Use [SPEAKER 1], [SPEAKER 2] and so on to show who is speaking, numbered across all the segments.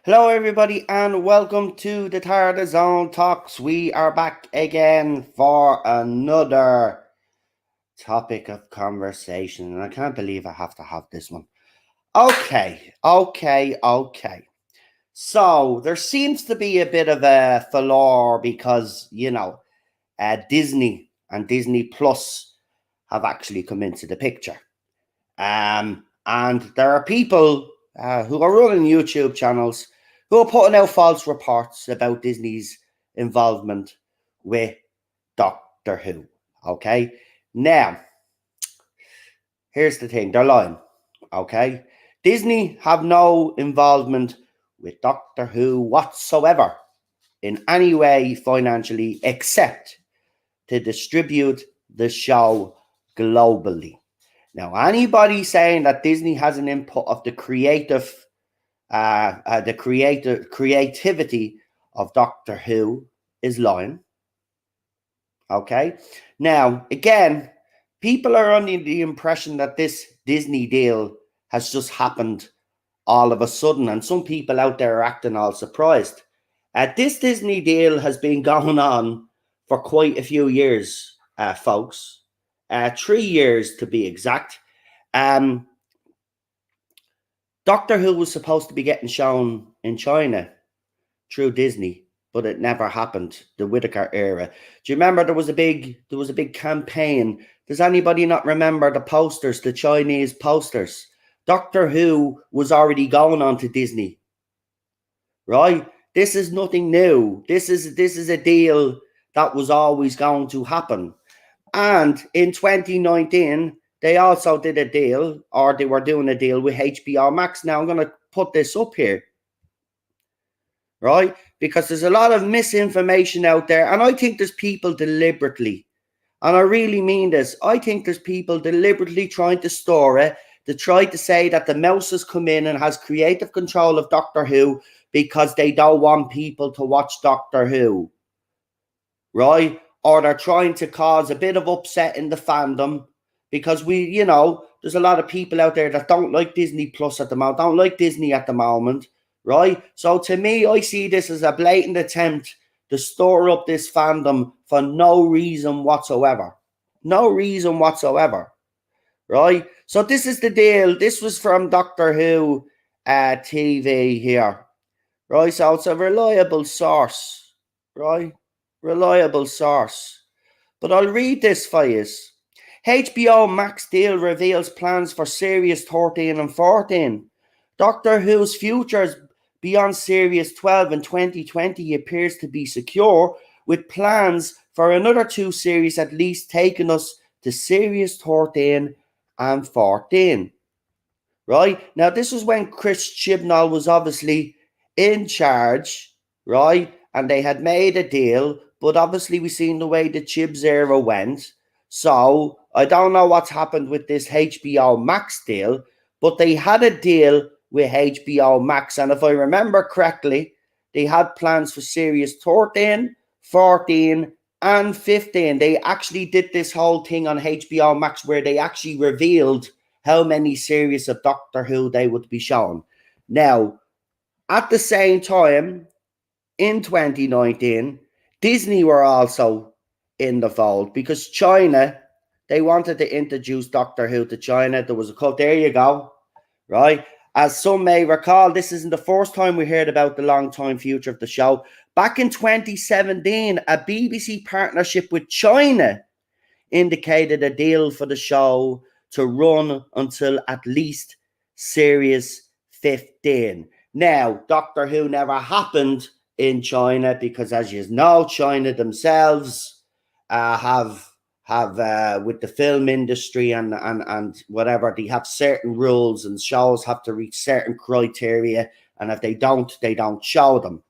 [SPEAKER 1] Hello, everybody, and welcome to the Tarda Zone Talks. We are back again for another topic of conversation, and I can't believe I have to have this one. Okay. So there seems to be a bit of a furore because, Disney and Disney Plus have actually come into the picture. And there are people who are running YouTube channels who are putting out false reports about Disney's involvement with Doctor Who. Okay? Now, here's the thing. They're lying. Okay? Disney have no involvement with Doctor Who whatsoever in any way financially except to distribute the show globally. Now, anybody saying that Disney has an input of the creativity of Doctor Who is lying. Okay. Now, again, people are under the impression that this Disney deal has just happened all of a sudden, and some people out there are acting all surprised. This Disney deal has been going on for quite a few years, folks. 3 years to be exact. Doctor Who was supposed to be getting shown in China through Disney, but it never happened. The Whittaker era. Do you remember there was a big campaign? Does anybody not remember the posters, the Chinese posters? Doctor Who was already going on to Disney, right? This is nothing new. This is a deal that was always going to happen. And in 2019, they also did a deal, or they were doing a deal with HBO Max. Now, I'm going to put this up here, right? Because there's a lot of misinformation out there. And I think there's people deliberately, and I really mean this, I think there's people deliberately trying to store it, to try to say that the mouse has come in and has creative control of Doctor Who because they don't want people to watch Doctor Who, right? Or they're trying to cause a bit of upset in the fandom because there's a lot of people out there that don't like Disney Plus at the moment, don't like Disney at the moment, right? So to me, I see this as a blatant attempt to store up this fandom for no reason whatsoever. No reason whatsoever, right? So this is the deal. This was from Doctor Who TV here, right? So it's a reliable source, right? Reliable source. But I'll read this for you. HBO Max deal reveals plans for Series 13 and 14. Doctor Who's futures beyond Series 12 in 2020 appears to be secure, with plans for another 2 series at least taking us to Series 13 and 14. Right? Now, this was when Chris Chibnall was obviously in charge, right? And they had made a deal, but obviously we've seen the way the Chibs era went. So I don't know what's happened with this HBO Max deal, but they had a deal with HBO Max. And if I remember correctly, they had plans for Series 13, 14, and 15. They actually did this whole thing on HBO Max where they actually revealed how many series of Doctor Who they would be shown. Now, at the same time, in 2019, Disney were also in the fold because China, they wanted to introduce Doctor Who to China. There was a cut. There you go. Right? As some may recall, this isn't the first time we heard about the long-time future of the show. Back in 2017, a BBC partnership with China indicated a deal for the show to run until at least Series 15. Now, Doctor Who never happened in China because, as you know, China themselves have with the film industry and whatever, they have certain rules and shows have to reach certain criteria, and if they don't show them,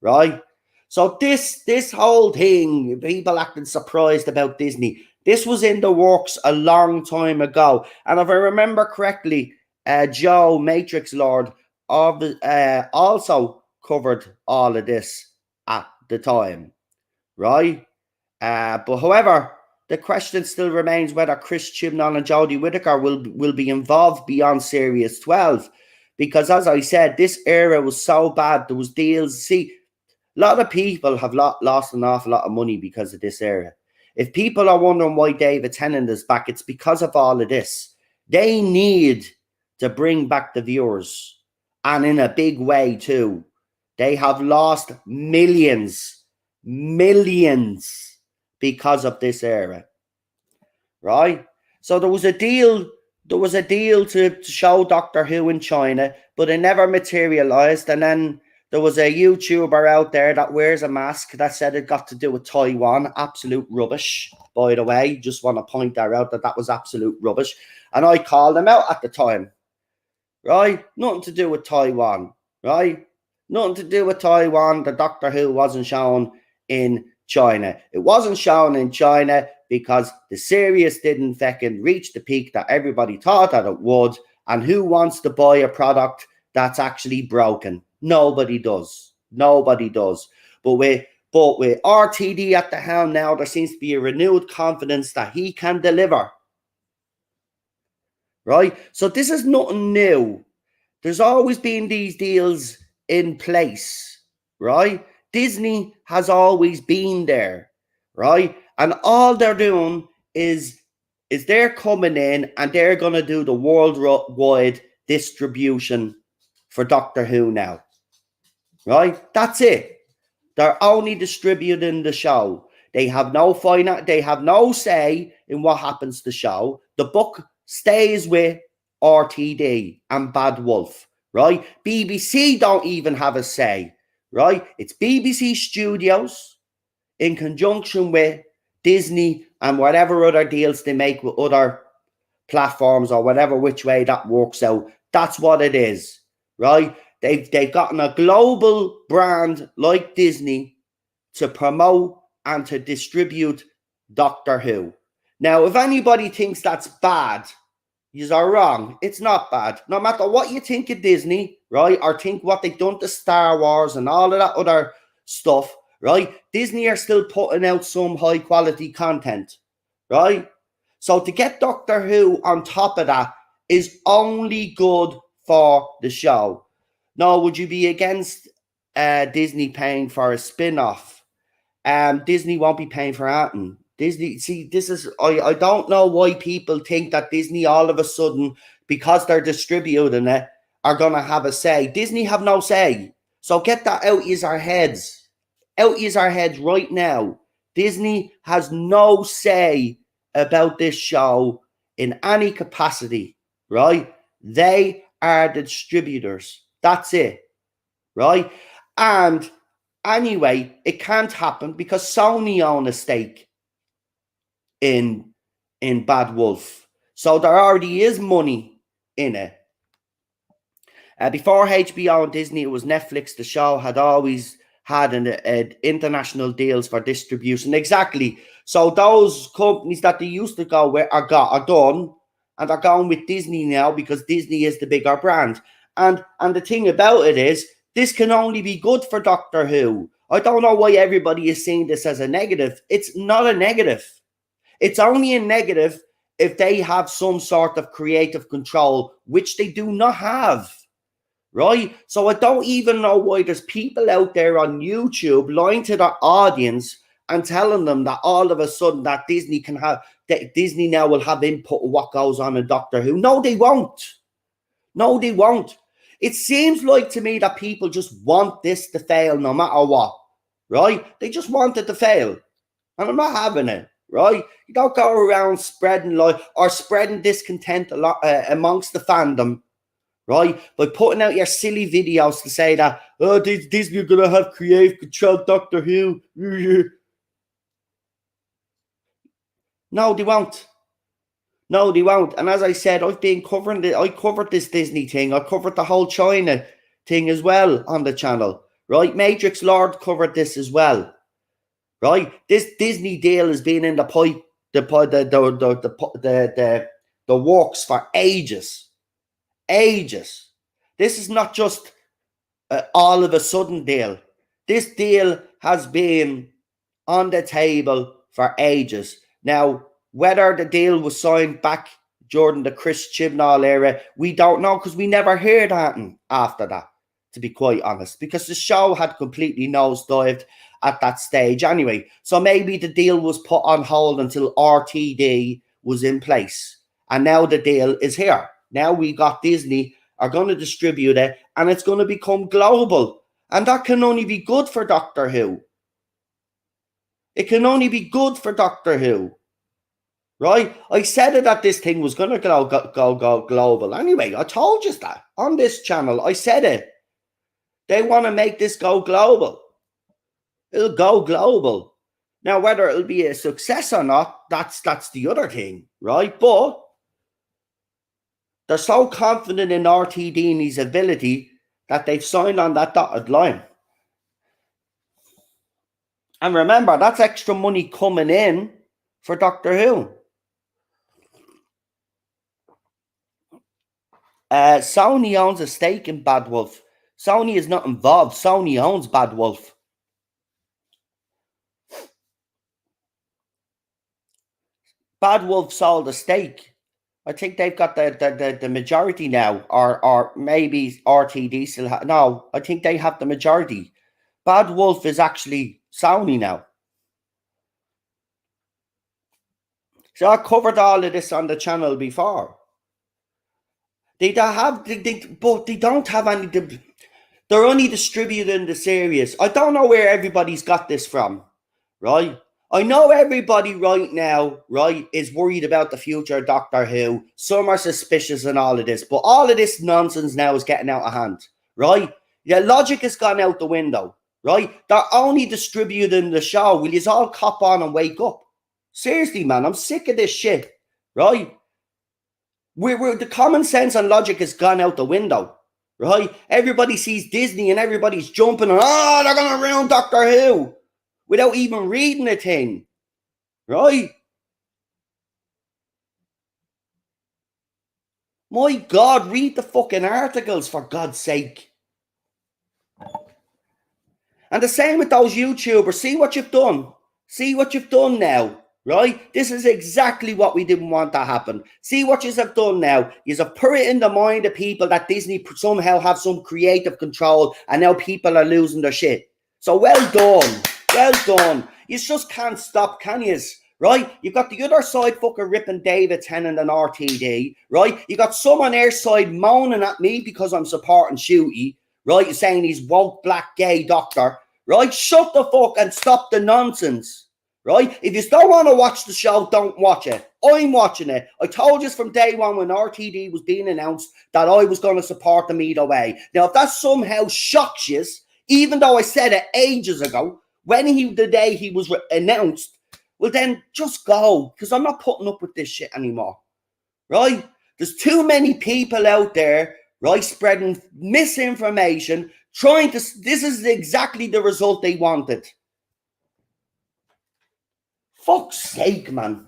[SPEAKER 1] right? So this whole thing, people acting surprised about Disney. This was in the works a long time ago, and if I remember correctly, Joe Matrix Lord also covered all of this at the time, right? But however, the question still remains whether Chris Chibnall and Jodie Whittaker will be involved beyond Series 12, because as I said, this era was so bad. There was deals. See, a lot of people have lost an awful lot of money because of this era. If people are wondering why David Tennant is back, it's because of all of this. They need to bring back the viewers, and in a big way too. They have lost millions because of this era, right? So there was a deal to show Doctor Who in China, but it never materialized. And then there was a YouTuber out there that wears a mask that said it got to do with Taiwan. Absolute rubbish, by the way. Just want to point that out, that was absolute rubbish. And I called him out at the time, right? Nothing to do with Taiwan, right? Nothing to do with Taiwan. The Doctor Who wasn't shown in China. It wasn't shown in China because the series didn't fucking reach the peak that everybody thought that it would. And who wants to buy a product that's actually broken? Nobody does. Nobody does. But with RTD at the helm now, there seems to be a renewed confidence that he can deliver. Right? So this is nothing new. There's always been these deals in place, right? Disney has always been there, right? And all they're doing is they're coming in and they're going to do the worldwide distribution for Doctor Who now, right? That's it. They're only distributing the show. They have no they have no say in what happens to the show. The book stays with RTD and Bad Wolf, right? BBC don't even have a say, right? It's BBC Studios in conjunction with Disney and whatever other deals they make with other platforms or whatever which way that works out. That's what it is, right? They've gotten a global brand like Disney to promote and to distribute Doctor Who. Now, if anybody thinks that's bad, you are wrong. It's not bad. No matter what you think of Disney, right, or think what they've done to Star Wars and all of that other stuff, right, Disney are still putting out some high quality content, right? So to get Doctor Who on top of that is only good for the show. Now, would you be against Disney paying for a spin-off? Disney won't be paying for anything. Disney, see, this is, I don't know why people think that Disney all of a sudden, because they're distributing it, are going to have a say. Disney have no say. So get that out of our heads. Out of our heads right now. Disney has no say about this show in any capacity, right? They are the distributors. That's it, right? And anyway, it can't happen because Sony own a stake in Bad Wolf. So there already is money in it. Before HBO and Disney, it was Netflix. The show had always had an international deals for distribution. Exactly. So those companies that they used to go with are done, and they're going with Disney now because Disney is the bigger brand. And the thing about it is, this can only be good for Doctor Who. I don't know why everybody is seeing this as a negative. It's not a negative. It's only a negative if they have some sort of creative control, which they do not have, right? So I don't even know why there's people out there on YouTube lying to their audience and telling them that all of a sudden that Disney now will have input on what goes on in Doctor Who. No, they won't. No, they won't. It seems like to me that people just want this to fail no matter what, right? They just want it to fail. And I'm not having it, right? You don't go around spreading spreading discontent a lot amongst the fandom, right? By putting out your silly videos to say that, oh, Disney are going to have creative control Doctor Who. No, they won't. No, they won't. And as I said, I've been covering I covered this Disney thing. I covered the whole China thing as well on the channel, right? Matrix Lord covered this as well, right? This Disney deal has been in the pipe, the works for ages, ages. This is not just all of a sudden deal. This deal has been on the table for ages. Now, whether the deal was signed back during the Chris Chibnall era, we don't know because we never heard anything after that, to be quite honest, because the show had completely nosedived at that stage anyway. So maybe the deal was put on hold until RTD was in place. And now the deal is here. Now we got Disney are going to distribute it and it's going to become global. And that can only be good for Doctor Who. It can only be good for Doctor Who. Right? I said it that this thing was going to go global. Anyway, I told you that on this channel. I said it. They want to make this go global. It'll go global. Now, whether it'll be a success or not, that's the other thing, right? But they're so confident in RTD and his ability that they've signed on that dotted line. And remember, that's extra money coming in for Doctor Who. Sony owns a stake in Bad Wolf. Sony is not involved. Sony owns Bad Wolf. Bad Wolf sold a stake. I think they've got the majority now, or maybe RTD still have. No, I think they have the majority. Bad Wolf is actually Sony now. So I covered all of this on the channel before. They don't have, but they don't have any. They're only distributing the series. I don't know where everybody's got this from, right? I know everybody right now, right, is worried about the future of Doctor Who. Some are suspicious and all of this, but all of this nonsense now is getting out of hand, right? Yeah, logic has gone out the window, right? They're only distributing the show. Will you all cop on and wake up? Seriously, man, I'm sick of this shit, right? We're the common sense and logic has gone out the window, right? Everybody sees Disney and everybody's jumping and, oh, they're going to ruin Doctor Who without even reading a thing, right? My God, read the fucking articles, for God's sake. And the same with those YouTubers. See what you've done. See what you've done now, right? This is exactly what we didn't want to happen. See what you have done now. You have put it in the mind of people that Disney somehow have some creative control and now people are losing their shit. So well done. Well done. You just can't stop, can you? Right? You got the other side fucking ripping David Tennant and RTD, right? You got someone their side moaning at me because I'm supporting Shooty, right? Saying he's woke, black, gay doctor, right? Shut the fuck and stop the nonsense, right? If you don't want to watch the show, don't watch it. I'm watching it. I told you from day one when RTD was being announced that I was going to support them either way. Now, if that somehow shocks you, even though I said it ages ago, when the day he was announced, well, then just go, because I'm not putting up with this shit anymore, right? There's too many people out there, right, spreading misinformation, trying to. This is exactly the result they wanted. Fuck's sake, man.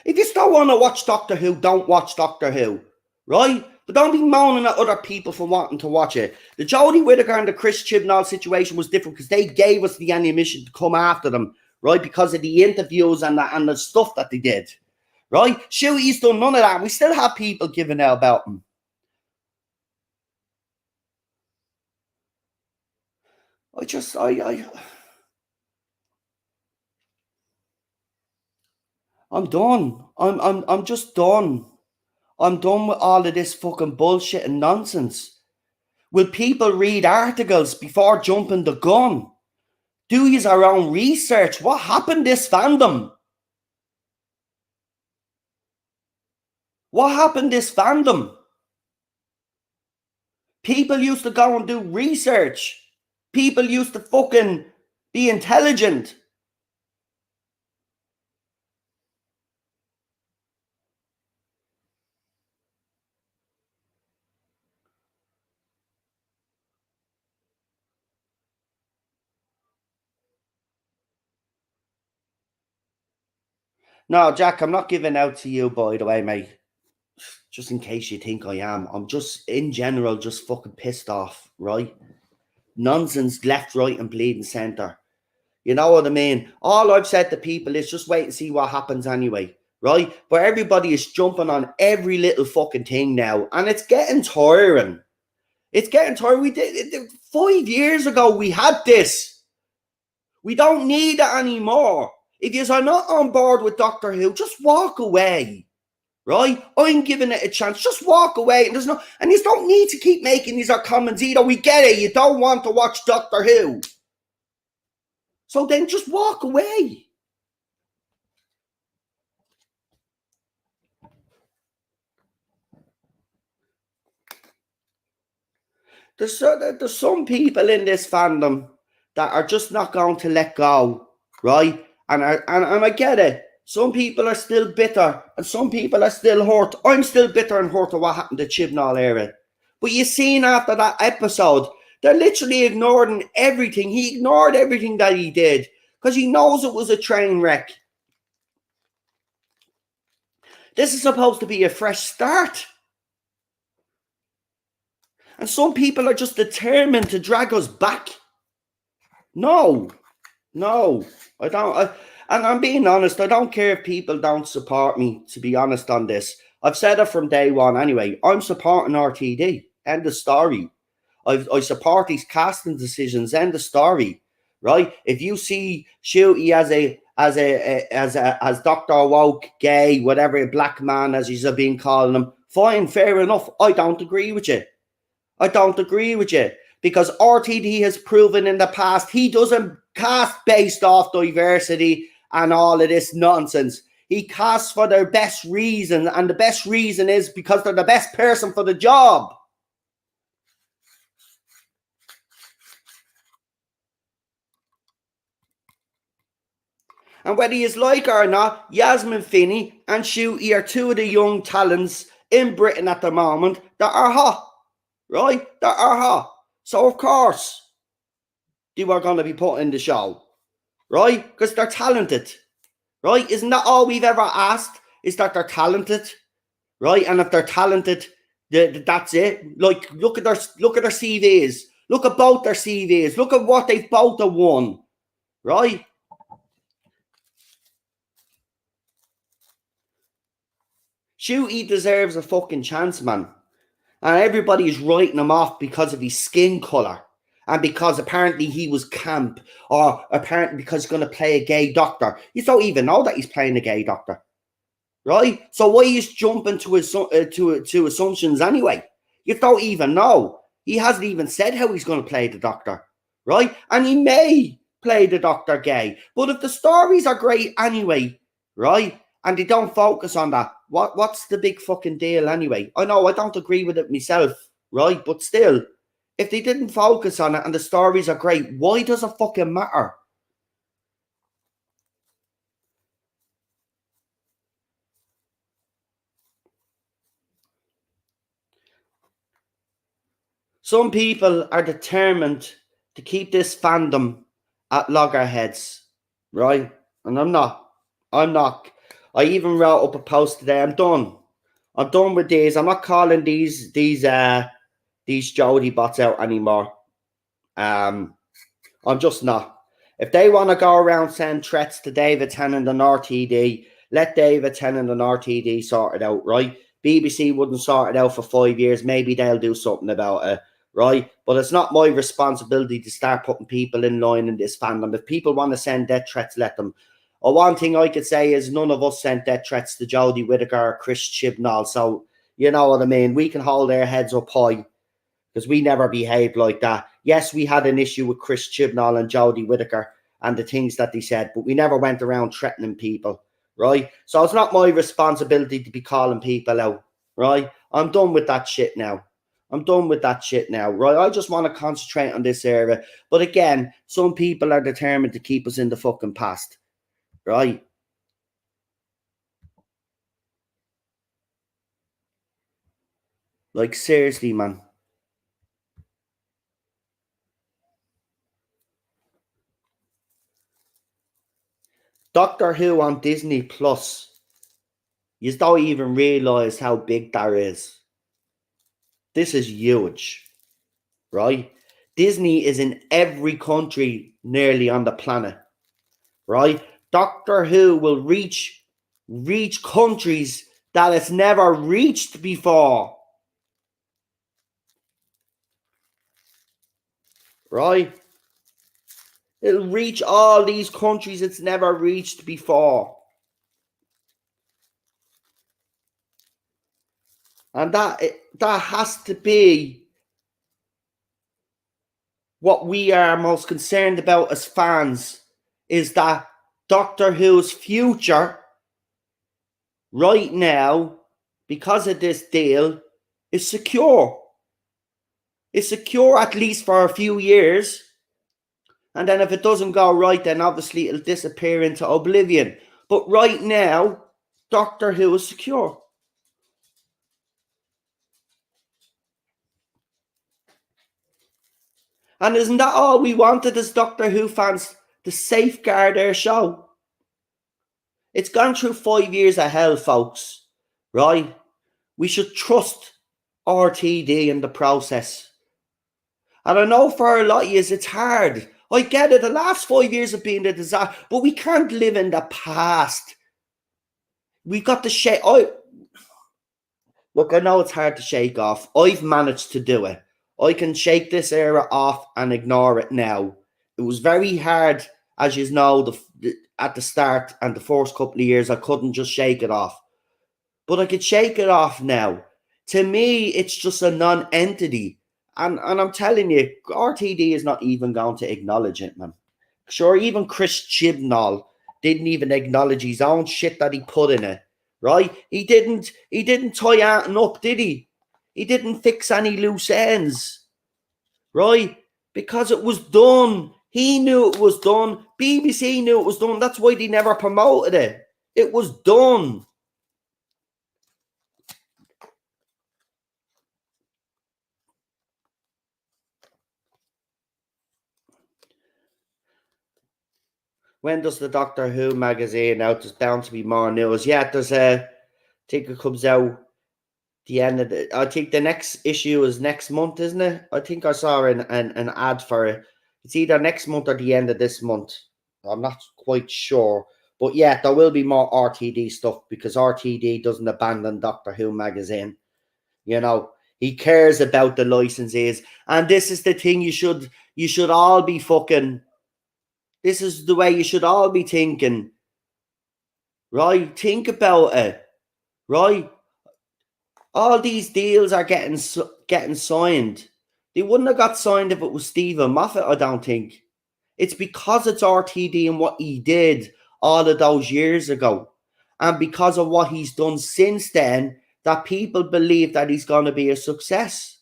[SPEAKER 1] If you still want to watch Doctor Who, don't watch Doctor Who, right? But don't be moaning at other people for wanting to watch it. The Jodie Whittaker and the Chris Chibnall situation was different because they gave us the ammunition to come after them, right? Because of the interviews and the stuff that they did, right? Shooty's done none of that. We still have people giving out about him. I'm done. I'm just done. I'm done with all of this fucking bullshit and nonsense. Will people read articles before jumping the gun? Do you our own research? What happened this fandom? What happened this fandom? People used to go and do research. People used to fucking be intelligent. No, Jack, I'm not giving out to you, by the way, mate. Just in case you think I am. I'm just, in general, just fucking pissed off, right? Nonsense, left, right, and bleeding centre. You know what I mean? All I've said to people is just wait and see what happens anyway, right? But everybody is jumping on every little fucking thing now, and it's getting tiring. It's getting tiring. We did 5 years ago. We had this. We don't need it anymore. If you are not on board with Doctor Who, just walk away. Right? I'm giving it a chance. Just walk away. And you don't need to keep making these comments either. We get it. You don't want to watch Doctor Who. So then just walk away. There's some people in this fandom that are just not going to let go, right? And I get it. Some people are still bitter, and some people are still hurt. I'm still bitter and hurt of what happened to Chibnall era. But you seen after that episode, they're literally ignoring everything. He ignored everything that he did because he knows it was a train wreck. This is supposed to be a fresh start. And some people are just determined to drag us back. No, I don't. And I'm being honest, I don't care if people don't support me, to be honest on this. I've said it from day one anyway. I'm supporting RTD. End of story. I support these casting decisions. End of story. Right? If you see Shooty as Dr. Woke, gay, whatever, black man as he's been calling him, fine, fair enough. I don't agree with you. Because RTD has proven in the past he doesn't cast based off diversity and all of this nonsense. He casts for their best reason, and the best reason is because they're the best person for the job. And whether he's like her or not, Yasmin Finney and Shooty are two of the young talents in Britain at the moment that are hot. Right? That are hot. So, of course, they were going to be put in the show. Right? Because they're talented. Right? Isn't that all we've ever asked? Is that they're talented? Right? And if they're talented, that's it. Like, look at their CVs. Look at both their CVs. Look at what they've both won. Right? Shooty deserves a fucking chance, man. And everybody's writing him off because of his skin colour. And because apparently he was camp. Or apparently because he's going to play a gay doctor. You don't even know that he's playing a gay doctor. Right? So why is jumping to assumptions anyway? You don't even know. He hasn't even said how he's going to play the doctor. Right? And he may play the doctor gay. But if the stories are great anyway, right? And they don't focus on that, what's the big fucking deal anyway? I know I don't agree with it myself, right? But still, if they didn't focus on it and the stories are great, why does it fucking matter? Some people are determined to keep this fandom at loggerheads, right? And I'm not. I even wrote up a post today. I'm done with these. I'm not calling these Jody bots out anymore. I'm just not. If they want to go around send threats to David Tennant and RTD, let David Tennant and RTD sort it out, right? BBC wouldn't sort it out for 5 years. Maybe they'll do something about it, right? But it's not my responsibility to start putting people in line in this fandom. If people want to send death threats, let them. Or one thing I could say is none of us sent death threats to Jodie Whittaker or Chris Chibnall. So, you know what I mean? We can hold our heads up high because we never behaved like that. Yes, we had an issue with Chris Chibnall and Jodie Whittaker and the things that they said, but we never went around threatening people, right? So it's not my responsibility to be calling people out, right? I'm done with that shit now. Right? I just want to concentrate on this area. But again, some people are determined to keep us in the fucking past, right? Like, seriously, man. Doctor Who on Disney Plus. You don't even realise how big that is. This is huge, right? Disney is in every country nearly on the planet, right? Doctor Who will reach countries that it's never reached before, right? It'll reach all these countries it's never reached before. And that has to be what we are most concerned about as fans, is that Doctor Who's future right now, because of this deal, is secure. It's secure at least for a few years. And then if it doesn't go right, then obviously it'll disappear into oblivion. But right now, Doctor Who is secure. And isn't that all we wanted as Doctor Who fans? To safeguard our show. It's gone through 5 years of hell, folks. Right? We should trust RTD in the process. And I know for a lot of years it's hard. I get it. The last 5 years have been a disaster. But we can't live in the past. We've got to shake. Look, I know it's hard to shake off. I've managed to do it. I can shake this era off and ignore it now. It was very hard, as you know, at the start and the first couple of years. I couldn't just shake it off. But I could shake it off now. To me, it's just a non-entity. And I'm telling you, RTD is not even going to acknowledge it, man. Sure, even Chris Chibnall didn't even acknowledge his own shit that he put in it. Right? He didn't tie anything up, did he? He didn't fix any loose ends. Right? Because it was done. He knew it was done. BBC knew it was done. That's why they never promoted it. It was done. When does the Doctor Who magazine out? There's bound to be more news. Yeah, there's I think it comes out the end of I think the next issue is next month, isn't it? I think I saw an ad for it. It's either next month or the end of this month. I'm not quite sure. But yeah, there will be more RTD stuff because RTD doesn't abandon Doctor Who magazine. You know, he cares about the licenses. And this is the thing you should all be fucking. This is the way you should all be thinking. Right? Think about it. Right? All these deals are getting signed. They wouldn't have got signed if it was Stephen Moffat, I don't think. It's because it's RTD and what he did all of those years ago. And because of what he's done since then, that people believe that he's going to be a success.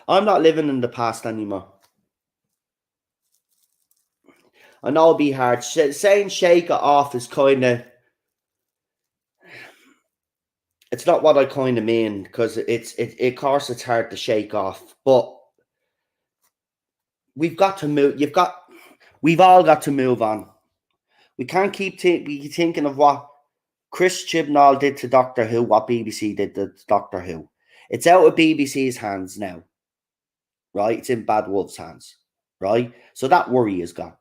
[SPEAKER 1] I'm not living in the past anymore. I know it'll be hard. Saying shake it off is kind of... It's not what I kind of mean, because of course it's hard to shake off. But we've got to move. We've all got to move on. We can't keep thinking of what Chris Chibnall did to Doctor Who, what BBC did to Doctor Who. It's out of BBC's hands now, right? It's in Bad Wolf's hands, right? So that worry is gone.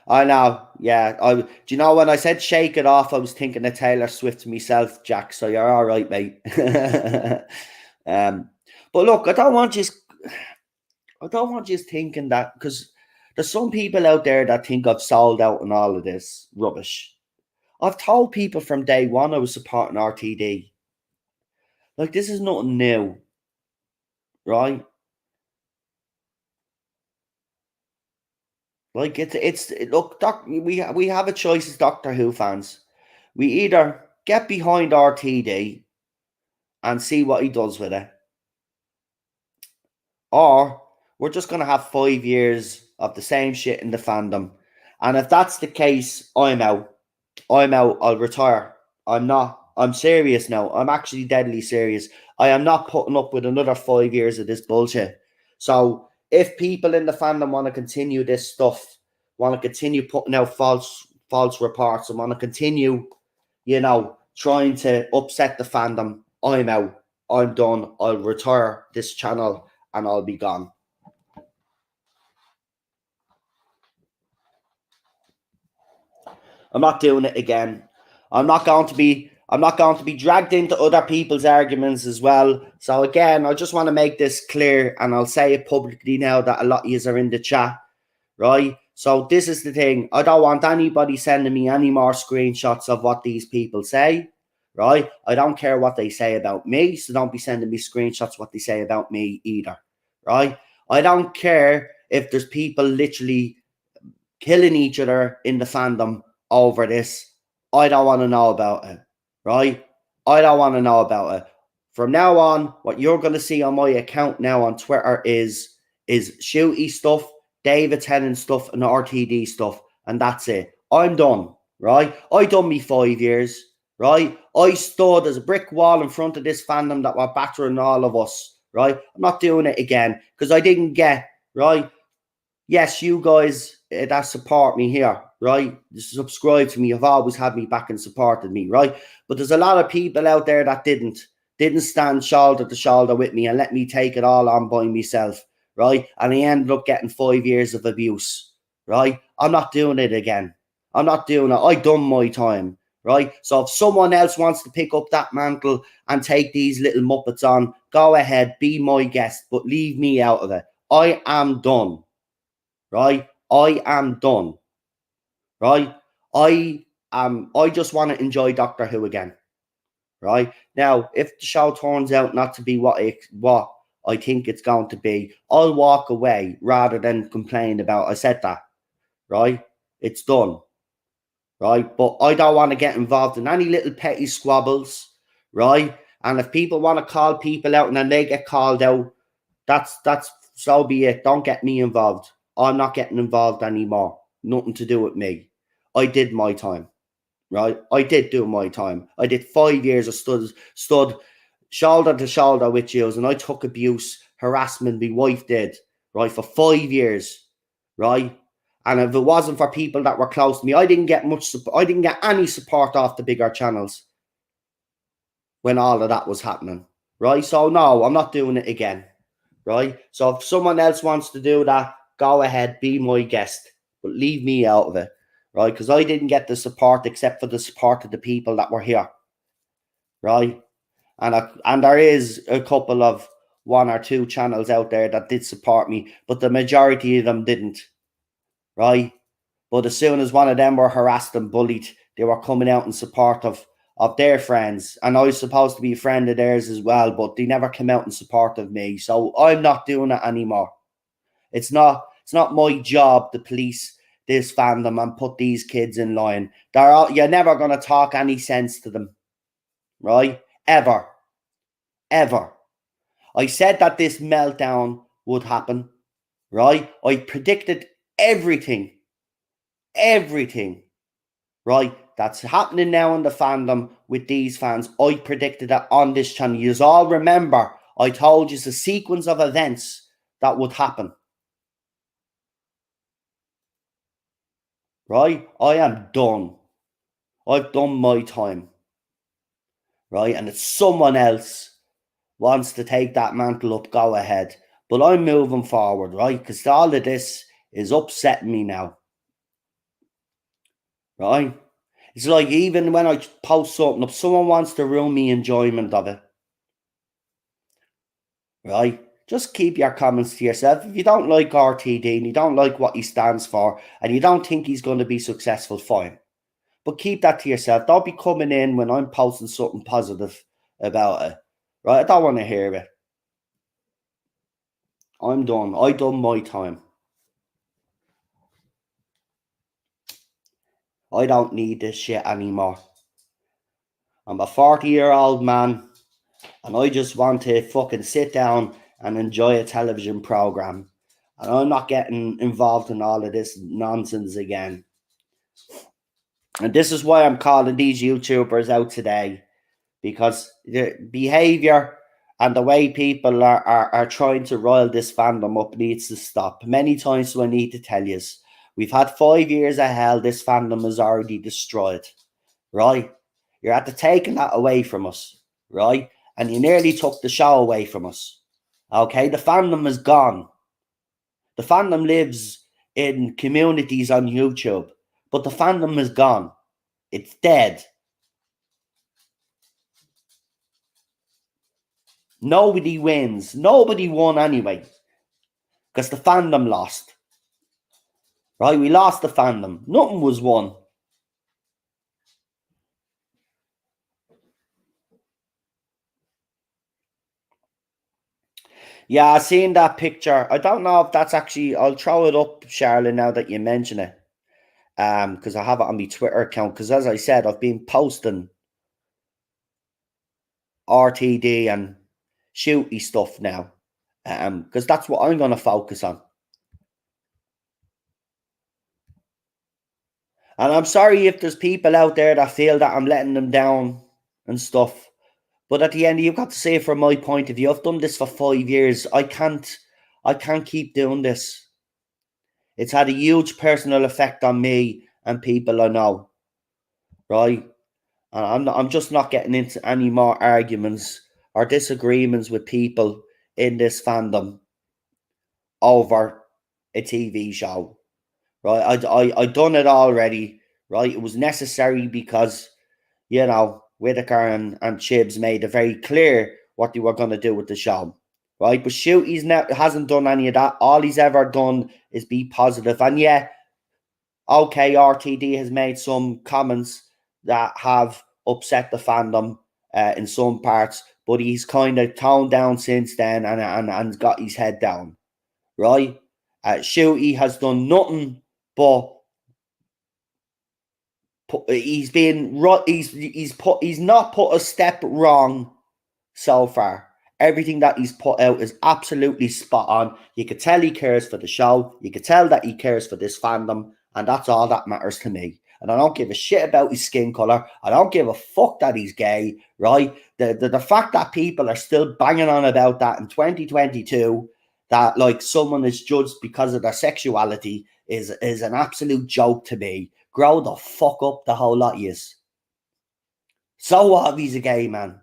[SPEAKER 1] I know, yeah. Do you know when I said shake it off, I was thinking of Taylor Swift myself, Jack. So you're all right, mate. But look, I don't want you thinking that, because there's some people out there that think I've sold out and all of this rubbish. I've told people from day one I was supporting RTD. Like, this is nothing new, right? Like, look, we have a choice as Doctor Who fans. We either get behind RTD and see what he does with it, or we're just going to have 5 years of the same shit in the fandom. And if that's the case, I'm out. I'll retire. I'm not I'm serious now. I'm actually deadly serious. I am not putting up with another 5 years of this bullshit. So if people in the fandom want to continue this stuff, want to continue putting out false reports, and want to continue, trying to upset the fandom, I'm out. I'm done. I'll retire this channel and I'll be gone. I'm not doing it again. I'm not going to be dragged into other people's arguments as well. So again, I just want to make this clear, and I'll say it publicly now that a lot of you are in the chat, right? So this is the thing. I don't want anybody sending me any more screenshots of what these people say, right? I don't care what they say about me, so don't be sending me screenshots what they say about me either, right? I don't care if there's people literally killing each other in the fandom over this. I don't want to know about it, right? I don't want to know about it. From now on, what you're going to see on my account now on Twitter is shooty stuff, David Tennant stuff, and RTD stuff, and that's it. I'm done, right? I done me 5 years, right? I stood as a brick wall in front of this fandom that were battering all of us, right? I'm not doing it again because I didn't get, right? Yes, you guys that support me here, right? Subscribe to me. You've always had me back and supported me, right? But there's a lot of people out there that didn't stand shoulder to shoulder with me and let me take it all on by myself, right? And I ended up getting 5 years of abuse, right? I'm not doing it again. I'm not doing it. I done my time, right? So if someone else wants to pick up that mantle and take these little muppets on, go ahead, be my guest, but leave me out of it. I am done. Right? I am done. Right? I just want to enjoy Doctor Who again. Right? Now, if the show turns out not to be what I think it's going to be, I'll walk away rather than complain about I said that. Right? It's done. Right? But I don't want to get involved in any little petty squabbles. Right? And if people want to call people out and then they get called out, that's so be it. Don't get me involved. I'm not getting involved anymore. Nothing to do with me. I did my time, right? I did do my time. I did 5 years of stood shoulder to shoulder with you, and I took abuse, harassment. My wife did, right, for 5 years, right? And if it wasn't for people that were close to me, I didn't get much support. I didn't get any support off the bigger channels when all of that was happening, right? So no, I'm not doing it again. Right? So if someone else wants to do that, go ahead, be my guest, but leave me out of it, right? Because I didn't get the support except for the support of the people that were here, right? And there is a couple of 1 or 2 channels out there that did support me, but the majority of them didn't, right? But as soon as one of them were harassed and bullied, they were coming out in support of their friends. And I was supposed to be a friend of theirs as well, but they never came out in support of me. So I'm not doing it anymore. It's not my job to police this fandom and put these kids in line. You're never going to talk any sense to them, right? Ever. Ever. I said that this meltdown would happen, right? I predicted everything, right? That's happening now in the fandom with these fans. I predicted that on this channel. You all remember, I told you it's a sequence of events that would happen. Right? I am done. I've done my time. Right? And if someone else wants to take that mantle up, go ahead. But I'm moving forward, right? Because all of this is upsetting me now. Right? It's like even when I post something up, someone wants to ruin me enjoyment of it. Right? Just keep your comments to yourself. If you don't like RTD and you don't like what he stands for and you don't think he's going to be successful, fine. But keep that to yourself. Don't be coming in when I'm posting something positive about it. Right? I don't want to hear it. I'm done. I done my time. I don't need this shit anymore. I'm a 40-year-old man and I just want to fucking sit down and enjoy a television program. And I'm not getting involved in all of this nonsense again. And this is why I'm calling these YouTubers out today. because the behavior and the way people are trying to rile this fandom up needs to stop. Many times do I need to tell you, we've had 5 years of hell. This fandom is already destroyed, right? You're after taking that away from us, right? And you nearly took the show away from us. Okay, the fandom is gone. The fandom lives in communities on YouTube, but the fandom is gone. It's dead. Nobody wins. Nobody won anyway, because the fandom lost. Right? We lost the fandom. Nothing was won. Yeah, I seen that picture. I don't know if that's actually. I'll throw it up, Charlotte, now that you mention it. Because I have it on my Twitter account. Because as I said, I've been posting RTD and shooty stuff now. Because that's what I'm gonna focus on. And I'm sorry if there's people out there that feel that I'm letting them down and stuff. But at the end, you've got to say, from my point of view, I've done this for 5 years. I can't keep doing this. It's had a huge personal effect on me and people I know, right? And I'm just not getting into any more arguments or disagreements with people in this fandom over a TV show, right? I done it already, right? It was necessary because, you know, Whitaker and Chibs made it very clear what they were going to do with the show, right? But shoot, hasn't done any of that. All he's ever done is be positive. And yeah, okay, RTD has made some comments that have upset the fandom in some parts, but he's kind of toned down since then and got his head down, right? Shooty has done nothing but he's been he's not put a step wrong so far. Everything that he's put out is absolutely spot on. You could tell he cares for the show. You could tell that he cares for this fandom, and that's all that matters to me. And I don't give a shit about his skin color. I don't give a fuck that he's gay, right? The fact that people are still banging on about that in 2022, that like someone is judged because of their sexuality, is an absolute joke to me. Grow the fuck up, the whole lot of yous. So what if he's a gay man?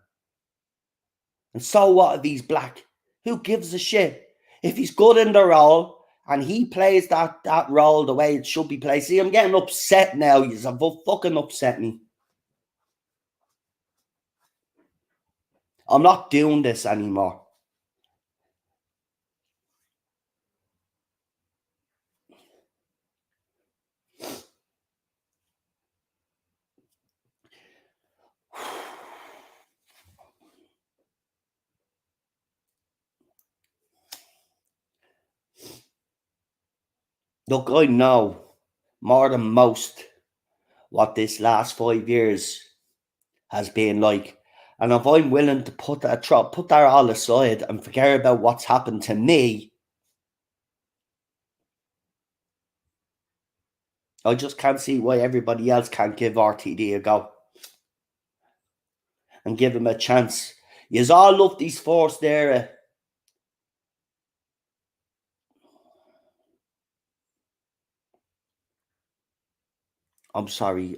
[SPEAKER 1] And so what if he's black? Who gives a shit? If he's good in the role and he plays that role the way it should be played. See, I'm getting upset now. You've fucking upset me. I'm not doing this anymore. Look, I know more than most what this last 5 years has been like. And if I'm willing to put that all aside and forget about what's happened to me, I just can't see why everybody else can't give RTD a go and give him a chance. You all love these forced there. I'm sorry,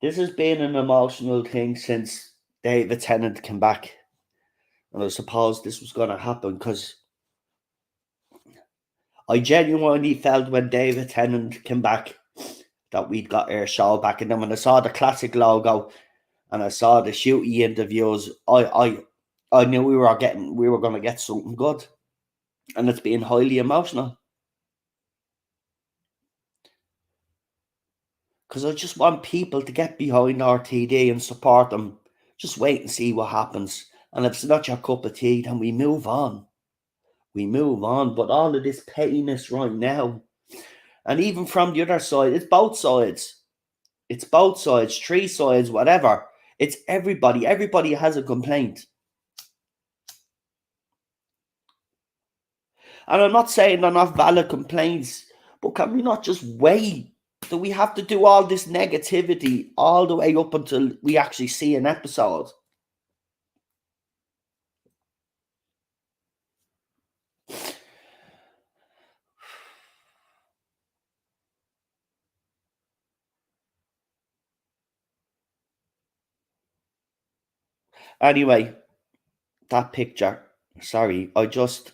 [SPEAKER 1] this has been an emotional thing since David Tennant came back. And I suppose this was going to happen because I genuinely felt when David Tennant came back that we'd got our show back. And then when I saw the classic logo and I saw the shooty interviews, I knew we were going to get something good. And it's been highly emotional. Because I just want people to get behind RTD and support them. Just wait and see what happens. And if it's not your cup of tea, then we move on. We move on. But all of this pettiness right now, and even from the other side, it's both sides. It's both sides, three sides, whatever. It's everybody. Everybody has a complaint. And I'm not saying they're not valid complaints, but can we not just wait Do we have to do all this negativity all the way up until we actually see an episode? Anyway, that picture. Sorry, I just.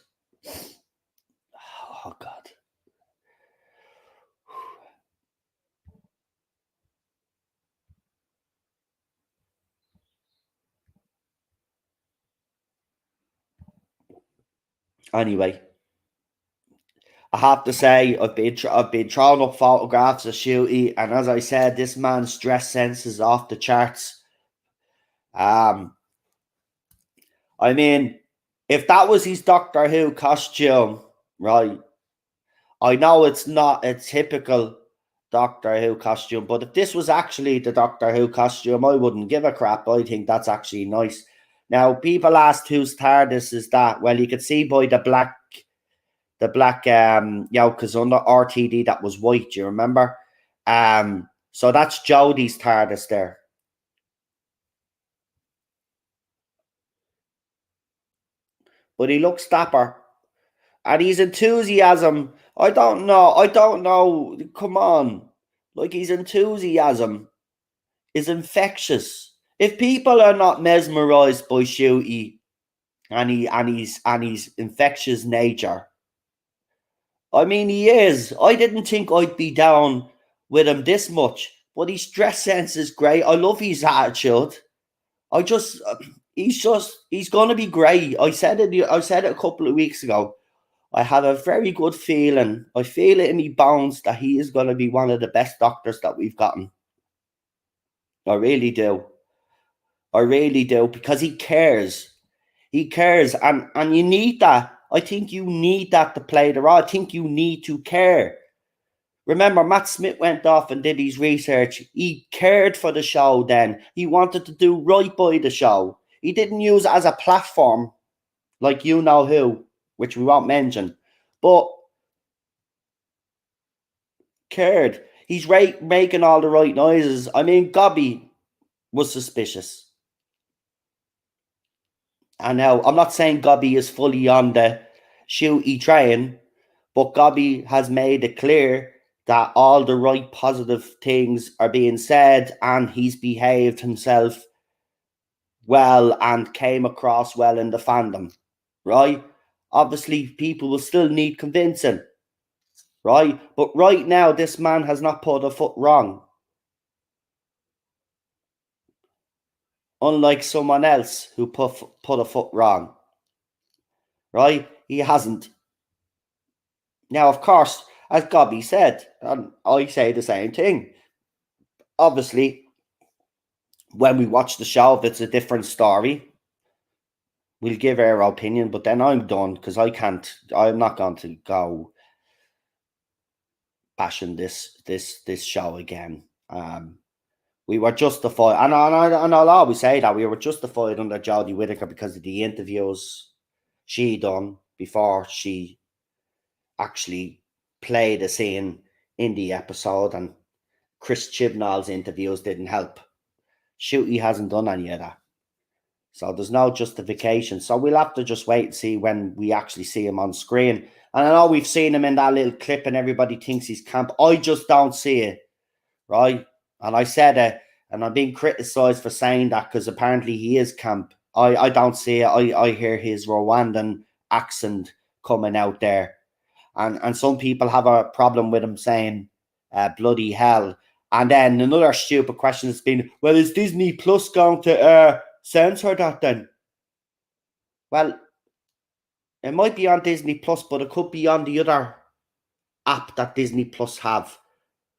[SPEAKER 1] Oh, God. Anyway, I have to say I've been throwing up photographs of Shooty, and as I said, this man's dress sense is off the charts. I mean, if that was his Doctor Who costume, right? I know it's not a typical Doctor Who costume, but if this was actually the Doctor Who costume, I wouldn't give a crap. I think that's actually nice. Now, people asked whose TARDIS is that? Well, you could see by the black, because under RTD that was white. Do you remember? So that's Jodie's TARDIS there. But he looks dapper. And his enthusiasm, I don't know. Come on. Like, his enthusiasm is infectious. If people are not mesmerized by Shooty and his infectious nature, I mean, he is. I didn't think I'd be down with him this much, but his dress sense is great. I love his attitude. He's gonna be great. I said it a couple of weeks ago. I have a very good feeling. I feel it in my bones that he is going to be one of the best doctors that we've gotten. I really do. I really do, because he cares. He cares, and you need that. I think you need that to play the role. I think you need to care. Remember, Matt Smith went off and did his research. He cared for the show then. He wanted to do right by the show. He didn't use it as a platform like You Know Who, which we won't mention. But cared. He's making all the right noises. I mean, Gobby was suspicious. And now, I'm not saying Gobby is fully on the Shooty train, but Gobby has made it clear that all the right positive things are being said, and he's behaved himself well and came across well in the fandom, right? Obviously, people will still need convincing, right? But right now, this man has not put a foot wrong. Unlike someone else who put a foot wrong, right? He hasn't. Now, of course, as Gobby said, and I say the same thing. Obviously, when we watch the show, if it's a different story, we'll give our opinion. But then I'm done, because I'm not going to go bashing this show again. We were justified, and I'll always say that we were justified under Jodie Whittaker because of the interviews she done before she actually played a scene in the episode, and Chris Chibnall's interviews didn't help. Shooty hasn't done any of that. So there's no justification. So we'll have to just wait and see when we actually see him on screen. And I know we've seen him in that little clip and everybody thinks he's camp. I just don't see it, right? And I said it, and I'm being criticised for saying that because apparently he is camp. I don't see it. I hear his Rwandan accent coming out there. And some people have a problem with him saying bloody hell. And then another stupid question has been, well, is Disney Plus going to censor that then? Well, it might be on Disney Plus, but it could be on the other app that Disney Plus have,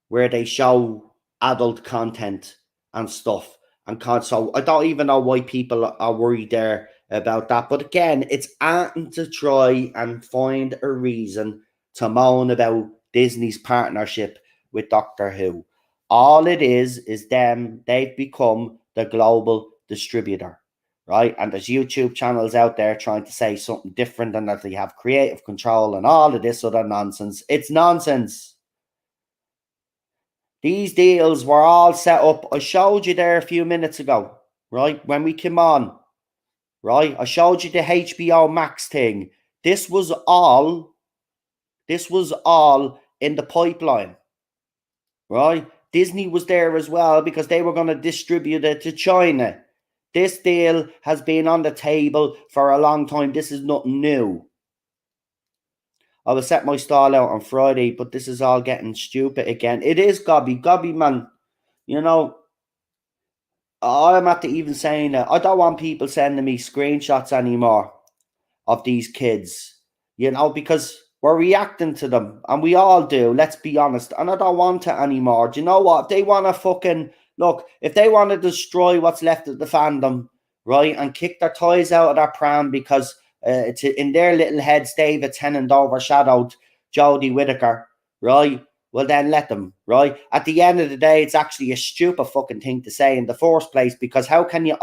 [SPEAKER 1] where they show adult content and stuff. So I don't even know why people are worried there about that. But again, it's acting to try and find a reason to moan about Disney's partnership with Doctor Who. All it is they've become the global distributor, right? And there's YouTube channels out there trying to say something different and that they have creative control and all of this other nonsense. It's nonsense. These deals were all set up. I showed you there a few minutes ago, right? When we came on, right? I showed you the HBO Max thing. This was all in the pipeline, right? Disney was there as well because they were going to distribute it to China. This deal has been on the table for a long time. This is nothing new. I will set my stall out on Friday, but this is all getting stupid again. It is gobby, man. You know, I'm at the even saying that I don't want people sending me screenshots anymore of these kids, you know, because we're reacting to them and we all do, let's be honest. And I don't want it anymore. Do you know what? If they want to fucking look, if they want to destroy what's left of the fandom, right, and kick their toys out of their pram because it's in their little heads, David Tennant overshadowed Jodie Whittaker, right? Well, then let them, right? At the end of the day, it's actually a stupid fucking thing to say in the first place, because how can you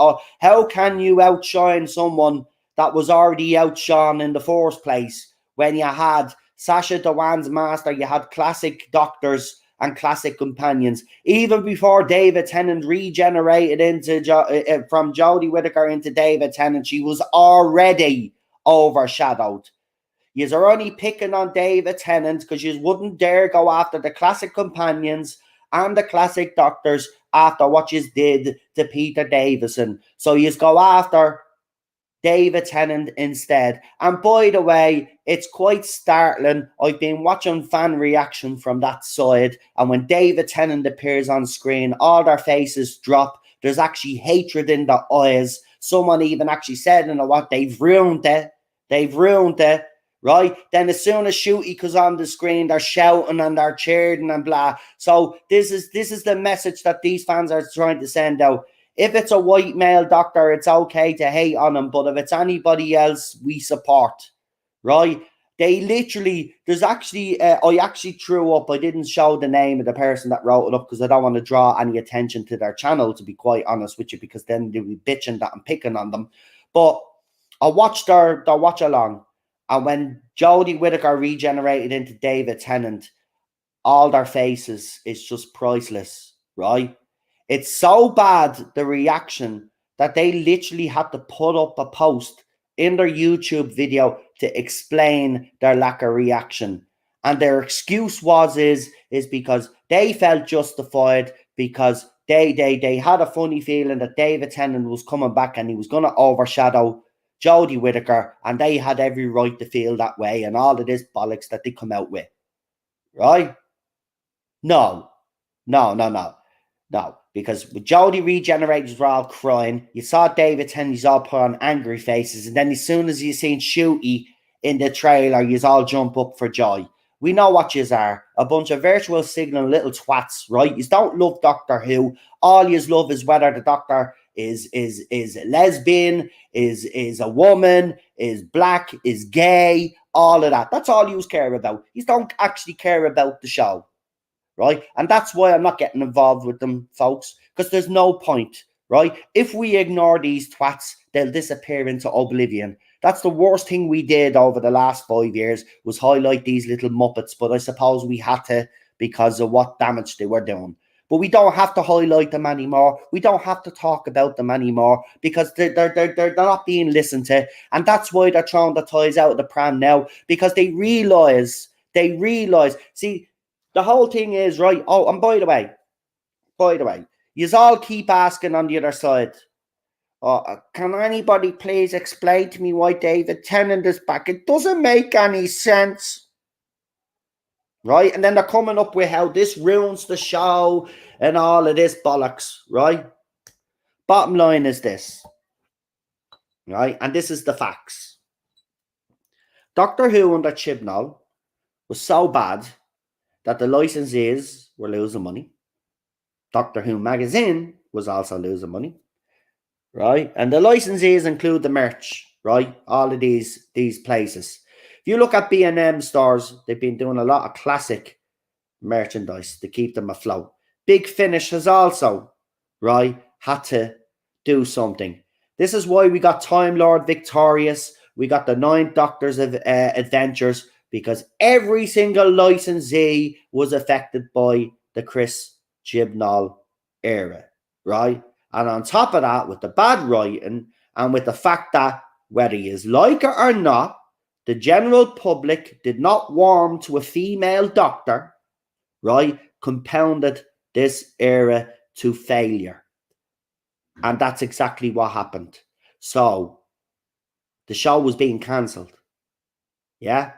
[SPEAKER 1] outshine someone that was already outshone in the first place when you had Sasha Dewan's Master, you had classic doctors and classic companions. Even before David Tennant regenerated from Jodie Whittaker into David Tennant, she was already overshadowed. You're only picking on David Tennant because you wouldn't dare go after the classic companions and the classic doctors after what you did to Peter Davison. So you go after David Tennant instead. And by the way, it's quite startling. I've been watching fan reaction from that side, and when David Tennant appears on screen, all their faces drop. There's actually hatred in their eyes. Someone even actually said, you know what, they've ruined it. They've ruined it. Right? Then as soon as Shooty comes on the screen, they're shouting and they're cheering and blah. So this is the message that these fans are trying to send out. If it's a white male doctor, it's okay to hate on him, but if it's anybody else, we support, right? They literally, there's actually, I actually threw up, I didn't show the name of the person that wrote it up because I don't want to draw any attention to their channel, to be quite honest with you, because then they'll be bitching that I'm picking on them. But I watched their watch along, and when Jodie Whittaker regenerated into David Tennant, all their faces is just priceless, right? It's so bad, the reaction, that they literally had to put up a post in their YouTube video to explain their lack of reaction. And their excuse is because they felt justified because they had a funny feeling that David Tennant was coming back and he was going to overshadow Jodie Whittaker, and they had every right to feel that way, and all of this bollocks that they come out with. Right? No. Because with Jodie regenerated, we're all crying. You saw David Tennant's all put on angry faces, and then as soon as you seen Shooty in the trailer, you all jump up for joy. We know what yous are. A bunch of virtual signaling little twats, right? You don't love Doctor Who. All yous love is whether the Doctor is a lesbian, is a woman, is black, is gay, all of that. That's all yous care about. You don't actually care about the show. Right? And that's why I'm not getting involved with them, folks, because there's no point, right? If we ignore these twats, they'll disappear into oblivion. That's the worst thing we did over the last 5 years, was highlight these little muppets, but I suppose we had to because of what damage they were doing. But we don't have to highlight them anymore. We don't have to talk about them anymore because they're not being listened to. And that's why they're throwing the toys out of the pram now, because they realise, see, the whole thing is, right, oh, and by the way, you all keep asking on the other side, can anybody please explain to me why David Tennant is back? It doesn't make any sense. Right? And then they're coming up with how this ruins the show and all of this bollocks, right? Bottom line is this, right? And this is the facts. Doctor Who under Chibnall was so bad that the licensees were losing money. Doctor Who magazine was also losing money, right? And the licensees include the merch, right? All of these places. If you look at B&M stores, they've been doing a lot of classic merchandise to keep them afloat. Big Finish has also, right, had to do something. This is why we got Time Lord Victorious. We got the 9 Doctors of Adventures, because every single licensee was affected by the Chris Gibnall era, right? And on top of that, with the bad writing and with the fact that whether you like it or not, the general public did not warm to a female doctor, right, compounded this era to failure. And that's exactly what happened. So the show was being cancelled. Yeah.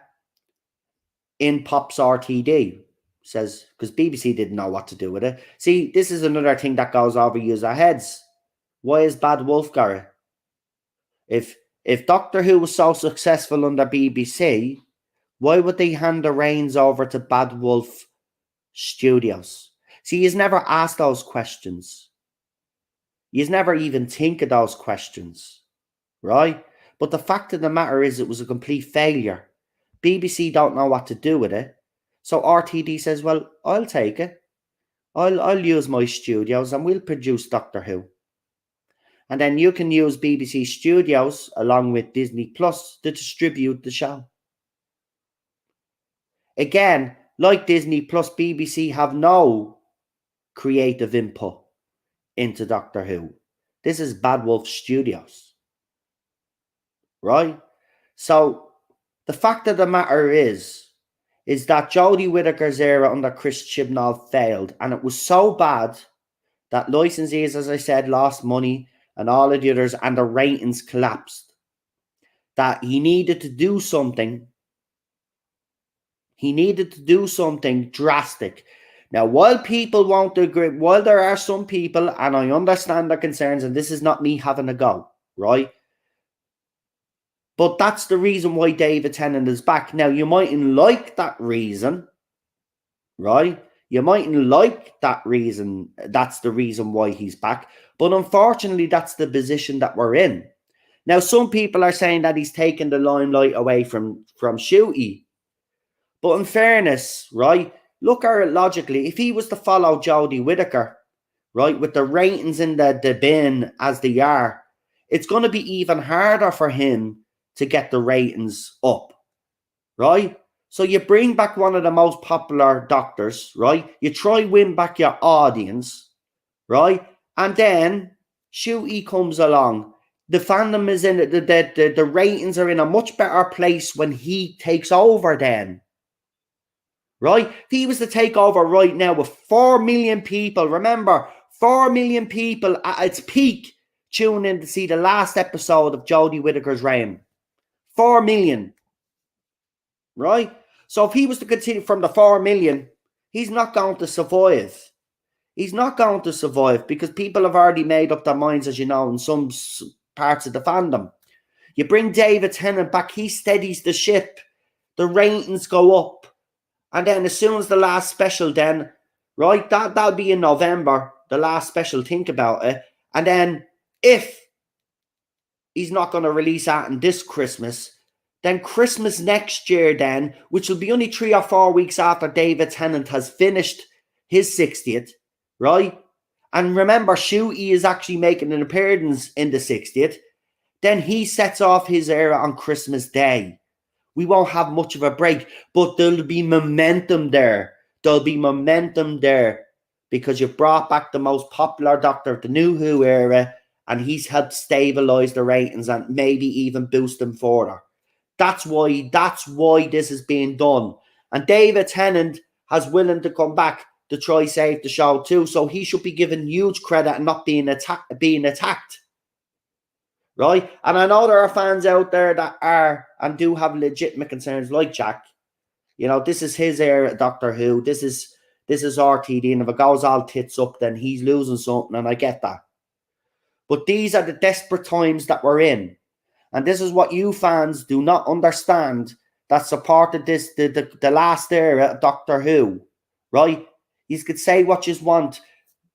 [SPEAKER 1] In pops RTD. Says, because BBC didn't know what to do with it. See, this is another thing that goes over user heads. Why is Bad Wolf got it? If Doctor Who was so successful under BBC, why would they hand the reins over to Bad Wolf Studios? See, he's never asked those questions. He's never even think of those questions, right? But the fact of the matter is it was a complete failure. BBC don't know what to do with it. So RTD says, well, I'll take it. I'll use my studios and we'll produce Doctor Who. And then you can use BBC Studios along with Disney Plus to distribute the show. Again, like Disney Plus, BBC have no creative input into Doctor Who. This is Bad Wolf Studios. Right? So the fact of the matter is that Jodie Whittaker's era under Chris Chibnall failed, and it was so bad that licensees, as I said, lost money and all of the others, and the ratings collapsed. That he needed to do something. He needed to do something drastic. Now, while people won't agree, while there are some people, and I understand their concerns, and this is not me having a go, right? But that's the reason why David Tennant is back. Now, you mightn't like that reason, right? You mightn't like that reason. That's the reason why he's back. But unfortunately, that's the position that we're in. Now, some people are saying that he's taken the limelight away from Shooty. But in fairness, right, look at it logically. If he was to follow Jodie Whittaker, right, with the ratings in the bin as they are, it's going to be even harder for him to get the ratings up, right? So you bring back one of the most popular doctors, right? You try win back your audience, right? And then Shooty comes along. The fandom is in it. The ratings are in a much better place when he takes over then. Right? If he was to take over right now with 4 million people, remember, 4 million people at its peak tune in to see the last episode of Jodie Whittaker's reign. 4 million. Right? So if he was to continue from the 4 million, he's not going to survive. He's not going to survive because people have already made up their minds, as you know, in some parts of the fandom. You bring David Tennant back, he steadies the ship. The ratings go up. And then as soon as the last special then, right, that'll be in November, the last special, think about it. And then if he's not going to release that in this Christmas, then Christmas next year then, which will be only 3 or 4 weeks after David Tennant has finished his 60th, right? And remember, Shooty is actually making an appearance in the 60th. Then he sets off his era on Christmas Day. We won't have much of a break, but there'll be momentum there. There'll be momentum there because you've brought back the most popular doctor of the New Who era, and he's helped stabilize the ratings and maybe even boost them further. That's why this is being done. And David Tennant has willing to come back to try save the show too, so he should be given huge credit and not being attacked. Right? And I know there are fans out there that are and do have legitimate concerns like Jack. You know, this is his era, Doctor Who. This is RTD, and if it goes all tits up, then he's losing something, and I get that. But these are the desperate times that we're in. And this is what you fans do not understand that supported this, the last era of Doctor Who. Right? You could say what you want.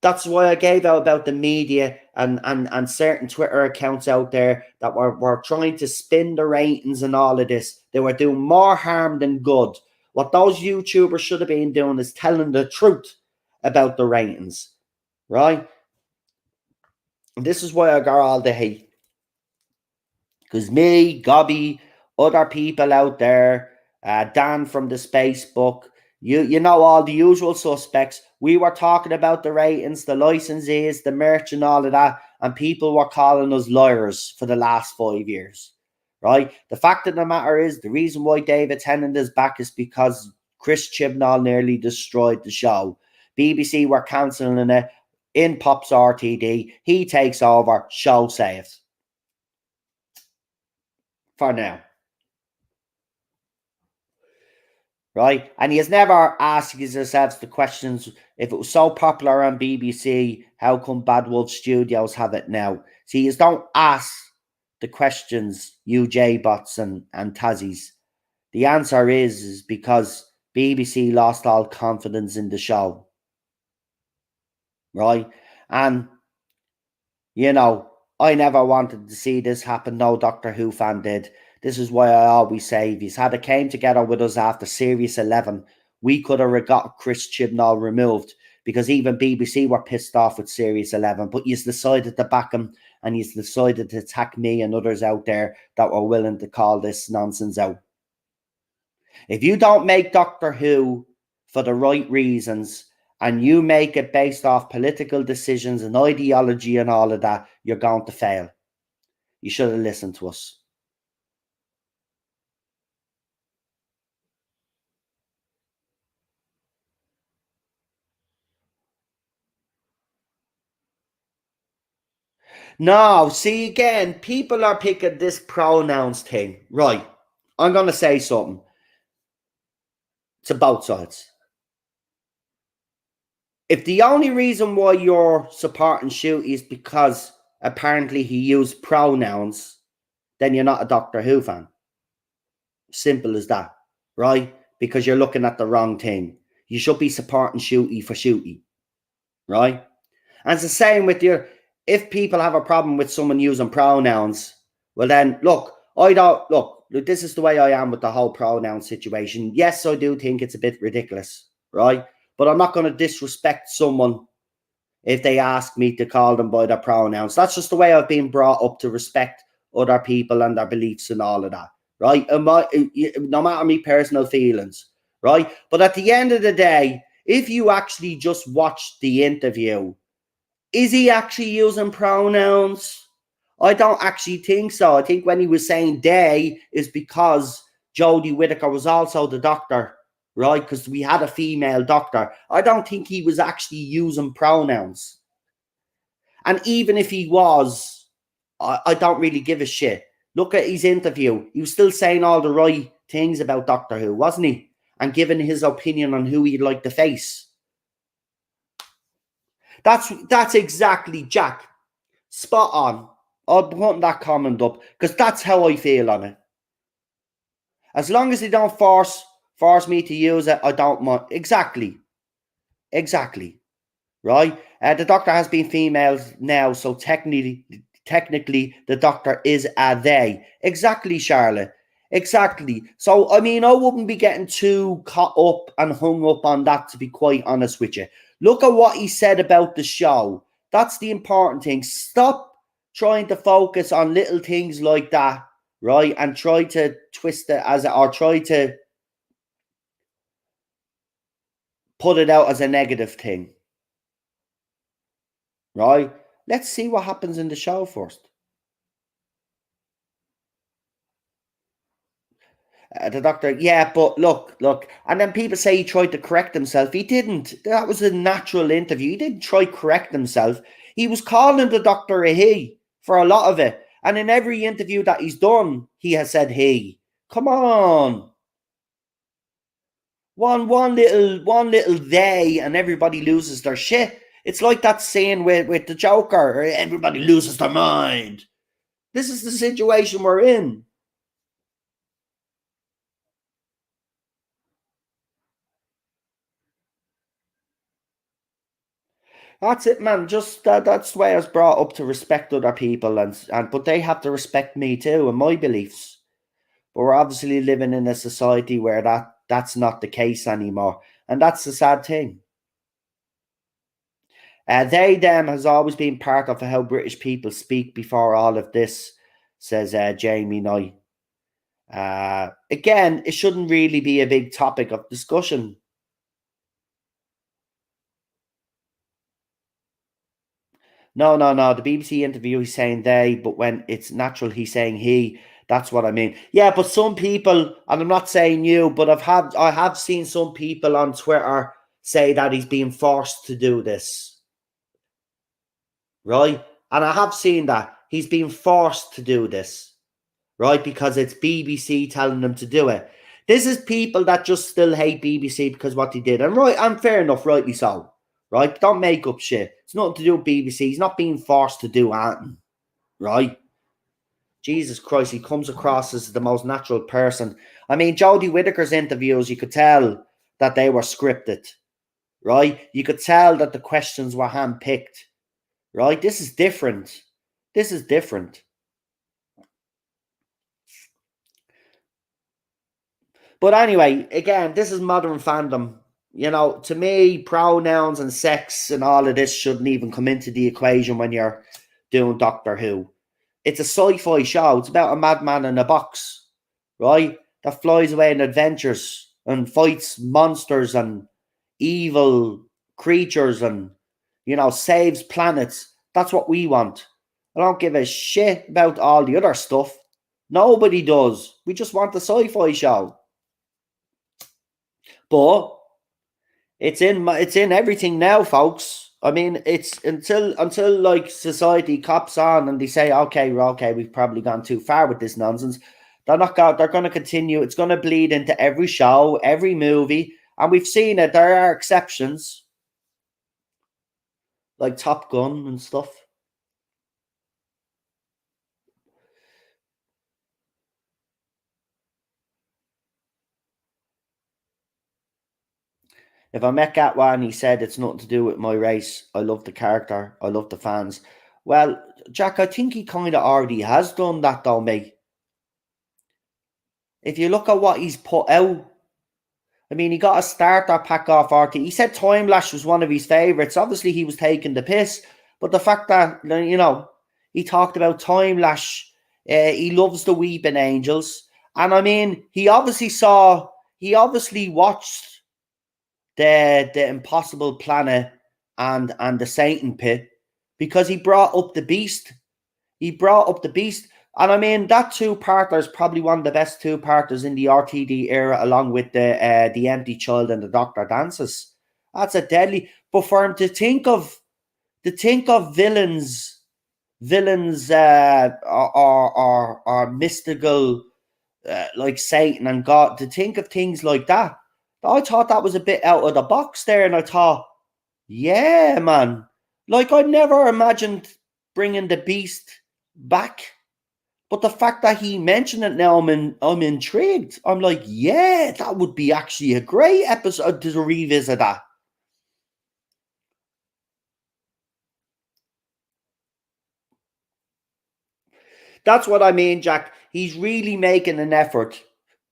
[SPEAKER 1] That's why I gave out about the media and certain Twitter accounts out there that were trying to spin the ratings and all of this. They were doing more harm than good. What those YouTubers should have been doing is telling the truth about the ratings, right? And this is why I got all the hate. Because me, Gobby, other people out there, Dan from the Space Book, You know all the usual suspects. We were talking about the ratings, the licenses, the merch, and all of that, and people were calling us liars for the last 5 years. Right? The fact of the matter is, the reason why David Tennant is back is because Chris Chibnall nearly destroyed the show. BBC were cancelling it. In pops RTD. He takes over. Show saved. For now. Right? And he has never asked yourselves the questions, if it was so popular on BBC, how come Bad Wolf Studios have it now? See, you don't ask the questions, you J-bots and Tazzies. The answer is because BBC lost all confidence in the show. Right? And, you know, I never wanted to see this happen. No Doctor Who fan did. This is why I always say, if he's had it came together with us after Series 11, we could have got Chris Chibnall removed, because even BBC were pissed off with Series 11. But he's decided to back him, and he's decided to attack me and others out there that were willing to call this nonsense out. If you don't make Doctor Who for the right reasons, and you make it based off political decisions and ideology and all of that, you're going to fail. You should have listened to us. No, see again, people are picking this pronouns thing. Right. I'm going to say something. It's both sides. If the only reason why you're supporting Shooty is because apparently he used pronouns, then you're not a Doctor Who fan. Simple as that, right? Because you're looking at the wrong thing. You should be supporting Shooty for Shooty, right? And it's the same with your, if people have a problem with someone using pronouns, well then, look, this is the way I am with the whole pronoun situation. Yes, I do think it's a bit ridiculous, right? But I'm not going to disrespect someone if they ask me to call them by their pronouns. That's just the way I've been brought up, to respect other people and their beliefs and all of that, right? No matter my personal feelings, right? But at the end of the day, if you actually just watch the interview, is he actually using pronouns? I don't actually think so. I think when he was saying they is because Jodie Whittaker was also the doctor, right? Because we had a female doctor. I don't think he was actually using pronouns. And even if he was, I don't really give a shit. Look at his interview. He was still saying all the right things about Doctor Who, wasn't he? And giving his opinion on who he'd like to face. That's exactly, Jack. Spot on. I'll put that comment up because that's how I feel on it. As long as they don't force me to use it, I don't mind. Exactly. Right? The doctor has been females now, so technically the doctor is a they. Exactly, Charlotte. Exactly. So, I mean, I wouldn't be getting too caught up and hung up on that, to be quite honest with you. Look at what he said about the show. That's the important thing. Stop trying to focus on little things like that, right? And try to twist it or try to put it out as a negative thing, right? Let's see what happens in the show first. The doctor, yeah, but look. And then people say he tried to correct himself. He didn't. That was a natural interview. He didn't try to correct himself. He was calling the doctor a he for a lot of it. And in every interview that he's done, he has said he. Come on. One little they, and everybody loses their shit. It's like that saying with the Joker, everybody loses their mind. This is the situation we're in. That's it, man. Just that's the way I was brought up, to respect other people, and but they have to respect me too and my beliefs. But we're obviously living in a society where that's not the case anymore, and that's the sad thing. They them has always been part of how British people speak before all of this, says Jamie Knight. Again, it shouldn't really be a big topic of discussion. No, no, no. The BBC interview, he's saying they, but when it's natural, he's saying he. That's what I mean. Yeah, but some people, and I'm not saying you, but I have seen some people on Twitter say that he's being forced to do this, right? And I have seen that he's being forced to do this, right? Because it's BBC telling them to do it. This is people that just still hate BBC because what they did, and right, and fair enough, rightly so. Right? Don't make up shit. It's nothing to do with BBC. He's not being forced to do anything. Right? Jesus Christ, he comes across as the most natural person. I mean, Jodie Whittaker's interviews, you could tell that they were scripted. Right? You could tell that the questions were handpicked. Right? This is different. This is different. But anyway, again, this is modern fandom. You know, to me, pronouns and sex and all of this shouldn't even come into the equation when you're doing Doctor Who. It's a sci-fi show. It's about a madman in a box, right? That flies away on adventures and fights monsters and evil creatures and, you know, saves planets. That's what we want. I don't give a shit about all the other stuff. Nobody does. We just want the sci-fi show. But it's in everything now, folks. I mean, it's until like society cops on and they say, okay, we've probably gone too far with this nonsense. They're going to continue. It's going to bleed into every show, every movie, and we've seen it. There are exceptions, like Top Gun and stuff. If I met Gatwa and he said it's nothing to do with my race, I love the character, I love the fans. Well, Jack, I think he kind of already has done that, though, mate. If you look at what he's put out, I mean, he got a starter pack off RT. He said Time Lash was one of his favourites. Obviously, he was taking the piss. But the fact that, you know, he talked about Time Lash, he loves the Weeping Angels. And I mean, he obviously watched the Impossible Planet and the Satan Pit because he brought up the Beast. He brought up the Beast. And I mean, that two-parter is probably one of the best two-parters in the RTD era, along with the Empty Child and the Doctor Dances. That's a deadly. But for him to think of villains, or mystical, like Satan and God, to think of things like that, I thought that was a bit out of the box there, and I thought, yeah, man, like I never imagined bringing the Beast back. But the fact that he mentioned it now, I'm intrigued. I'm like, yeah, that would be actually a great episode to revisit that. That's what I mean, Jack. He's really making an effort,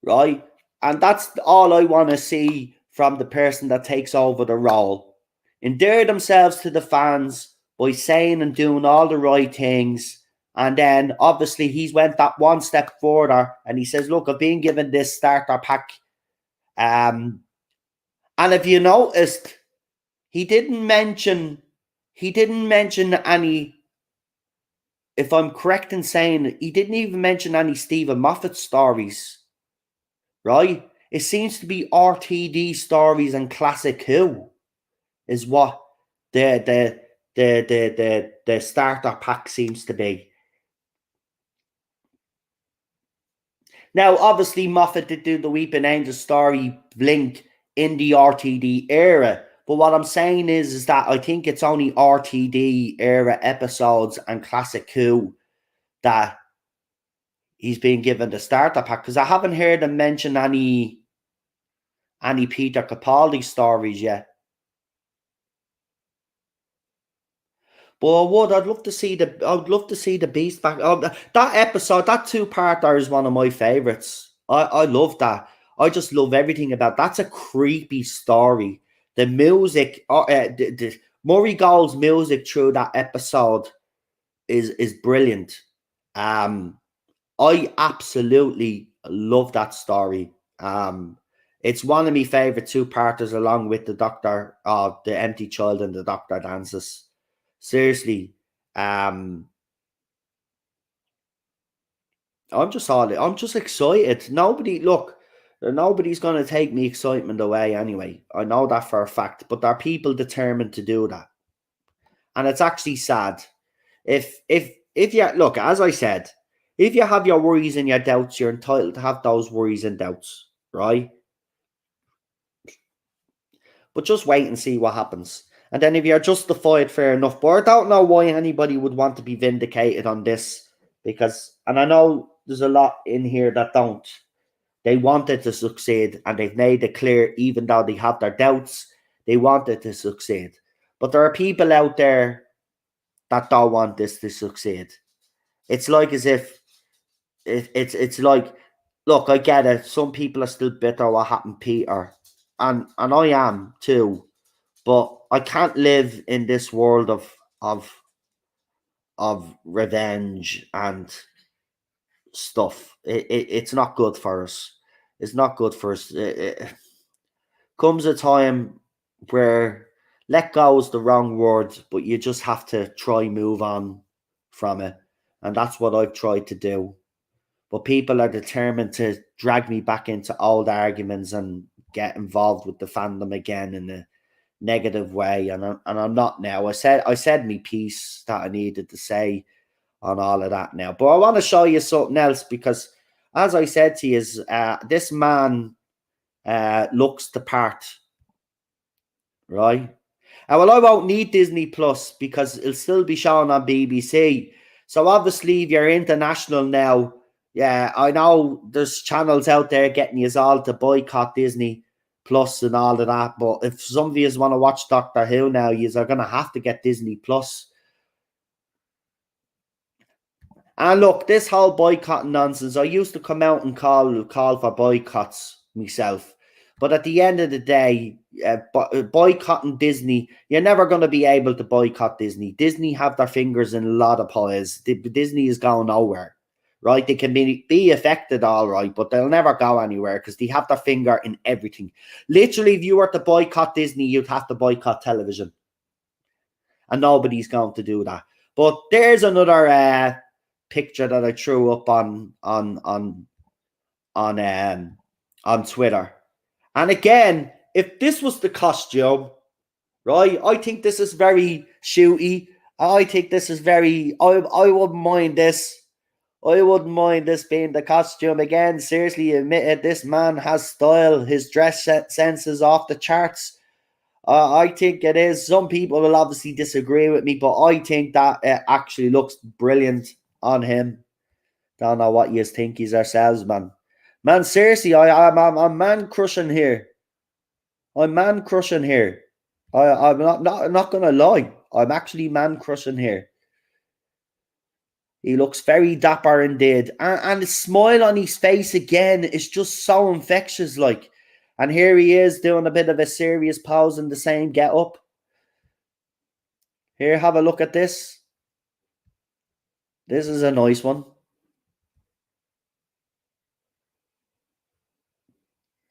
[SPEAKER 1] right? And that's all I want to see from the person that takes over the role. Endear themselves to the fans by saying and doing all the right things. And then obviously he's went that one step further and he says, look, I've been given this starter pack. And if you noticed, he didn't mention any, if I'm correct in saying, he didn't even mention any Stephen Moffat stories, right? It seems to be RTD stories and classic Who is what the starter pack seems to be. Now, obviously, Moffat did do the Weeping Angel story Blink in the RTD era. But what I'm saying is that I think it's only RTD era episodes and classic Who that he's been given the starter pack. Because I haven't heard him mention any Peter Capaldi stories yet. But I'd love to see the Beast back. That episode, that two-parter is one of my favorites. I love that. I just love everything about that's a creepy story. The music, the Murray Gold's music through that episode is brilliant. I absolutely love that story. It's one of my favorite two-parters, along with the Empty Child and the Doctor Dances. Seriously, I'm just excited. Nobody's gonna take me excitement away anyway. I know that for a fact, but there are people determined to do that. And it's actually sad. If you look, as I said, if you have your worries and your doubts, you're entitled to have those worries and doubts, right? But just wait and see what happens. And then if you're justified, fair enough. But I don't know why anybody would want to be vindicated on this, because, and I know there's a lot in here that don't. They wanted to succeed, and they've made it clear, even though they have their doubts, they wanted to succeed. But there are people out there that don't want this to succeed. It's like as if it's like, look, I get it. Some people are still bitter what happened, Peter, and I am too. But I can't live in this world of of revenge and stuff. It's not good for us. It's not good for us. It comes a time where let go is the wrong word, but you just have to try move on from it, and that's what I've tried to do. But people are determined to drag me back into old arguments and get involved with the fandom again in a negative way, and I'm not now. I said me piece that I needed to say on all of that now. But I want to show you something else, because as I said to you, this man looks the part, right? Well, I won't need Disney Plus because it'll still be shown on BBC. So obviously, if you're international now, yeah, I know there's channels out there getting you all to boycott Disney Plus and all of that. But if some of you want to watch Doctor Who now, you are going to have to get Disney Plus. And look, this whole boycotting nonsense, I used to come out and call for boycotts myself. But at the end of the day, boycotting Disney, you're never going to be able to boycott Disney. Disney have their fingers in a lot of pies. Disney is going nowhere, right? They can be affected, all right, but they'll never go anywhere because they have their finger in everything. Literally, if you were to boycott Disney, you'd have to boycott television. And nobody's going to do that. But there's another picture that I threw up on Twitter. And again, if this was the costume, right, I think this is very shooty. I think this is very, I wouldn't mind this. I wouldn't mind this being the costume again. Seriously, admitted this man has style. His dress sense is off the charts. I think it is. Some people will obviously disagree with me, but I think that it actually looks brilliant on him. Don't know what you think he's ourselves, man. Man, seriously, I'm man crushing here. I'm man crushing here. I'm not gonna lie. I'm actually man crushing here. He looks very dapper indeed, and the smile on his face again is just so infectious, like. And here he is doing a bit of a serious pose in the same get up. Here, have a look at this. This is a nice one.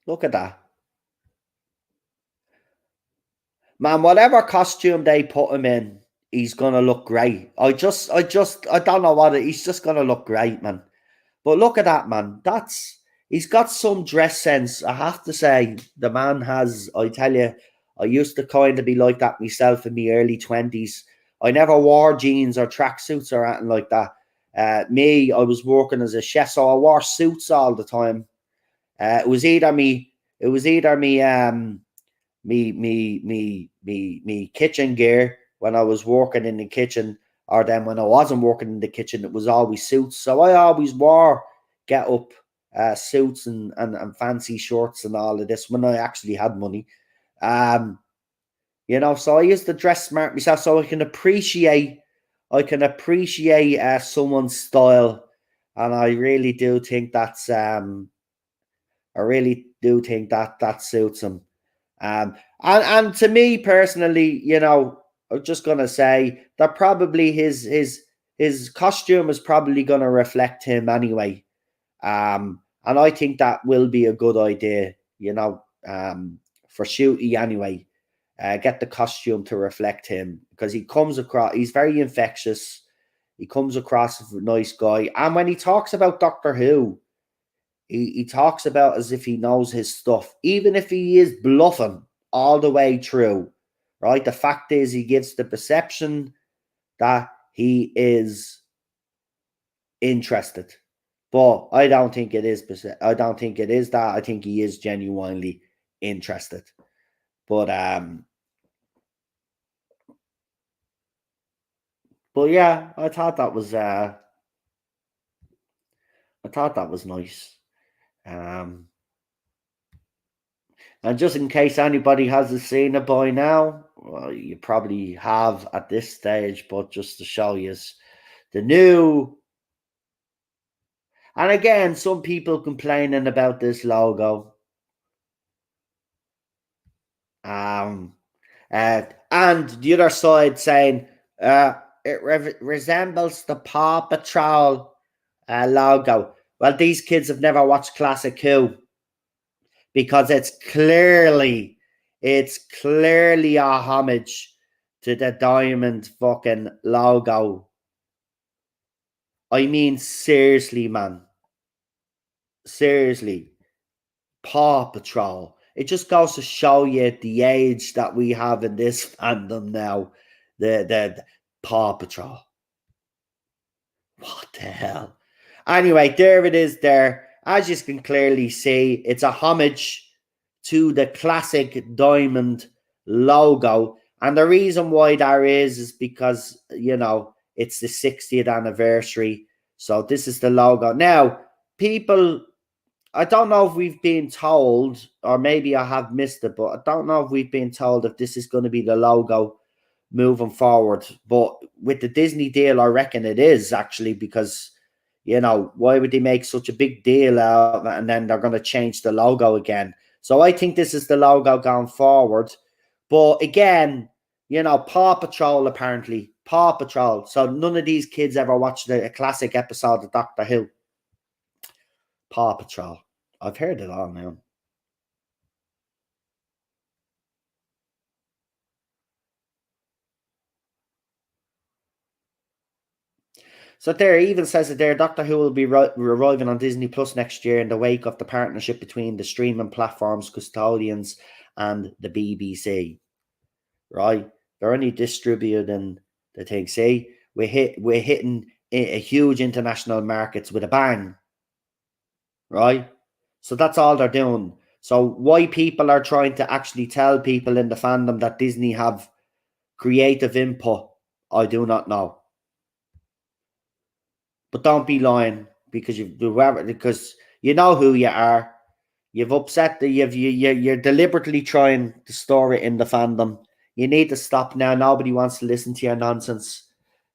[SPEAKER 1] Look at that. Man, whatever costume they put him in, he's gonna look great. I don't know what he's just gonna look great, man. But look at that, man. He's got some dress sense. I have to say, the man has. I tell you, I used to kind of be like that myself in my early 20s. I never wore jeans or tracksuits or anything like that. I was working as a chef, so I wore suits all the time. It was either me kitchen gear when I was working in the kitchen, or then when I wasn't working in the kitchen, it was always suits. So I always wore get up suits and fancy shorts and all of this when I actually had money. So I used to dress smart myself so I can appreciate someone's style. And I really do think that suits him. And to me personally, I'm just gonna say that probably his costume is probably gonna reflect him anyway. And I think that will be a good idea, for Shooty anyway. Get the costume to reflect him. because he's very infectious. He comes across as a nice guy. And when he talks about Doctor Who, he talks about as if he knows his stuff, even if he is bluffing all the way through, right? The fact is he gives the perception that he is interested. But I don't think it is. I don't think it is that. I think he is genuinely interested. But yeah, I thought that was nice. And just in case anybody hasn't seen it by now, well, you probably have at this stage, but just to show you the new. And again, some people complaining about this logo. And the other side saying it resembles the Paw Patrol logo. Well, these kids have never watched Classic Who, because it's clearly a homage to the diamond fucking logo. I mean, seriously, man. Seriously. Paw Patrol. It just goes to show you the age that we have in this fandom now. The Paw Patrol. What the hell? Anyway, there it is there. As you can clearly see, it's a homage to the classic diamond logo. And the reason why there is because, you know, it's the 60th anniversary. So this is the logo. Now, people, I don't know if we've been told, or maybe I have missed it, but I don't know if we've been told if this is going to be the logo moving forward. But with the Disney deal, I reckon it is actually, because, you know, why would they make such a big deal out of it and then they're going to change the logo again? So I think this is the logo going forward. But again, you know, Paw Patrol, apparently. Paw Patrol. So none of these kids ever watched a classic episode of Doctor Who. Paw Patrol. I've heard it all now. So there, even says it there, Doctor Who will be arriving on Disney Plus next year in the wake of the partnership between the streaming platforms custodians and the BBC. Right? They're only distributing the thing. See, we're hitting a huge international markets with a bang. Right? So that's all they're doing. So why people are trying to actually tell people in the fandom that Disney have creative input, I do not know. But don't be lying, because you know who you are. You've upset you're deliberately trying to store it in the fandom. You need to stop now. Nobody wants to listen to your nonsense.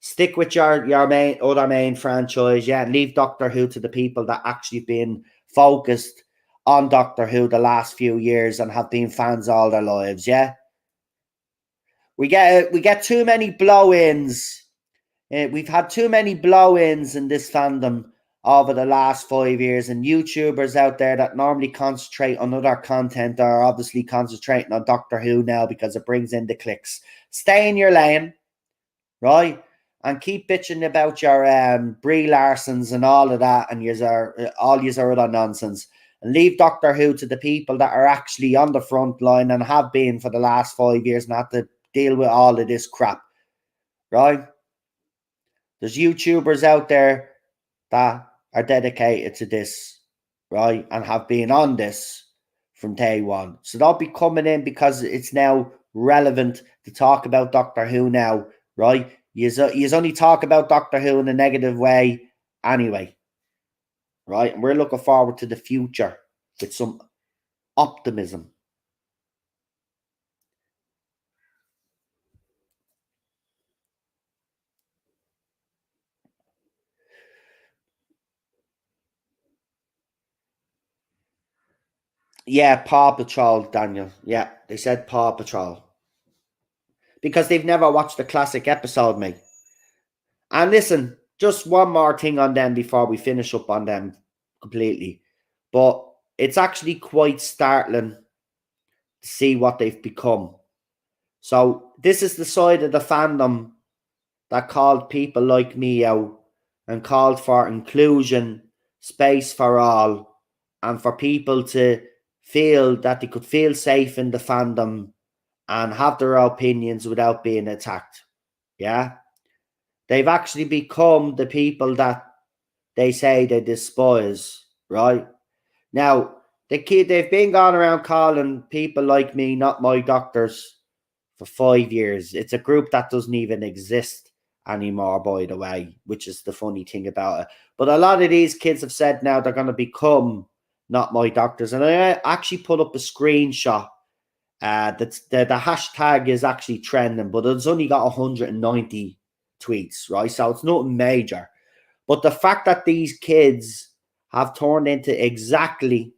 [SPEAKER 1] Stick with your main franchise, yeah. Leave Doctor Who to the people that actually been focused on Doctor Who the last few years and have been fans all their lives, yeah. We get too many blow-ins. We've had too many blow-ins in this fandom over the last 5 years, and YouTubers out there that normally concentrate on other content are obviously concentrating on Doctor Who now because it brings in the clicks. Stay in your lane, right? And keep bitching about your Brie Larsons and all of that, and all yous are other nonsense. And leave Doctor Who to the people that are actually on the front line and have been for the last 5 years and have to deal with all of this crap, right? There's YouTubers out there that are dedicated to this, right? And have been on this from day one. So don't be coming in because it's now relevant to talk about Doctor Who now, right? You only talk about Doctor Who in a negative way anyway, right? And we're looking forward to the future with some optimism. Yeah, Paw Patrol, Daniel. Yeah, they said Paw Patrol. Because they've never watched the classic episode, mate. And listen, just one more thing on them before we finish up on them completely. But it's actually quite startling to see what they've become. So this is the side of the fandom that called people like me out and called for inclusion, space for all, and for people to feel that they could feel safe in the fandom and have their opinions without being attacked. Yeah. They've actually become the people that they say they despise, right? Now, they've been going around calling people like me not my doctors for 5 years. It's a group that doesn't even exist anymore, by the way, which is the funny thing about it. But a lot of these kids have said now they're going to become not my doctors. And I actually put up a screenshot. The hashtag is actually trending, but it's only got 190 tweets, right? So it's not major. But the fact that these kids have turned into exactly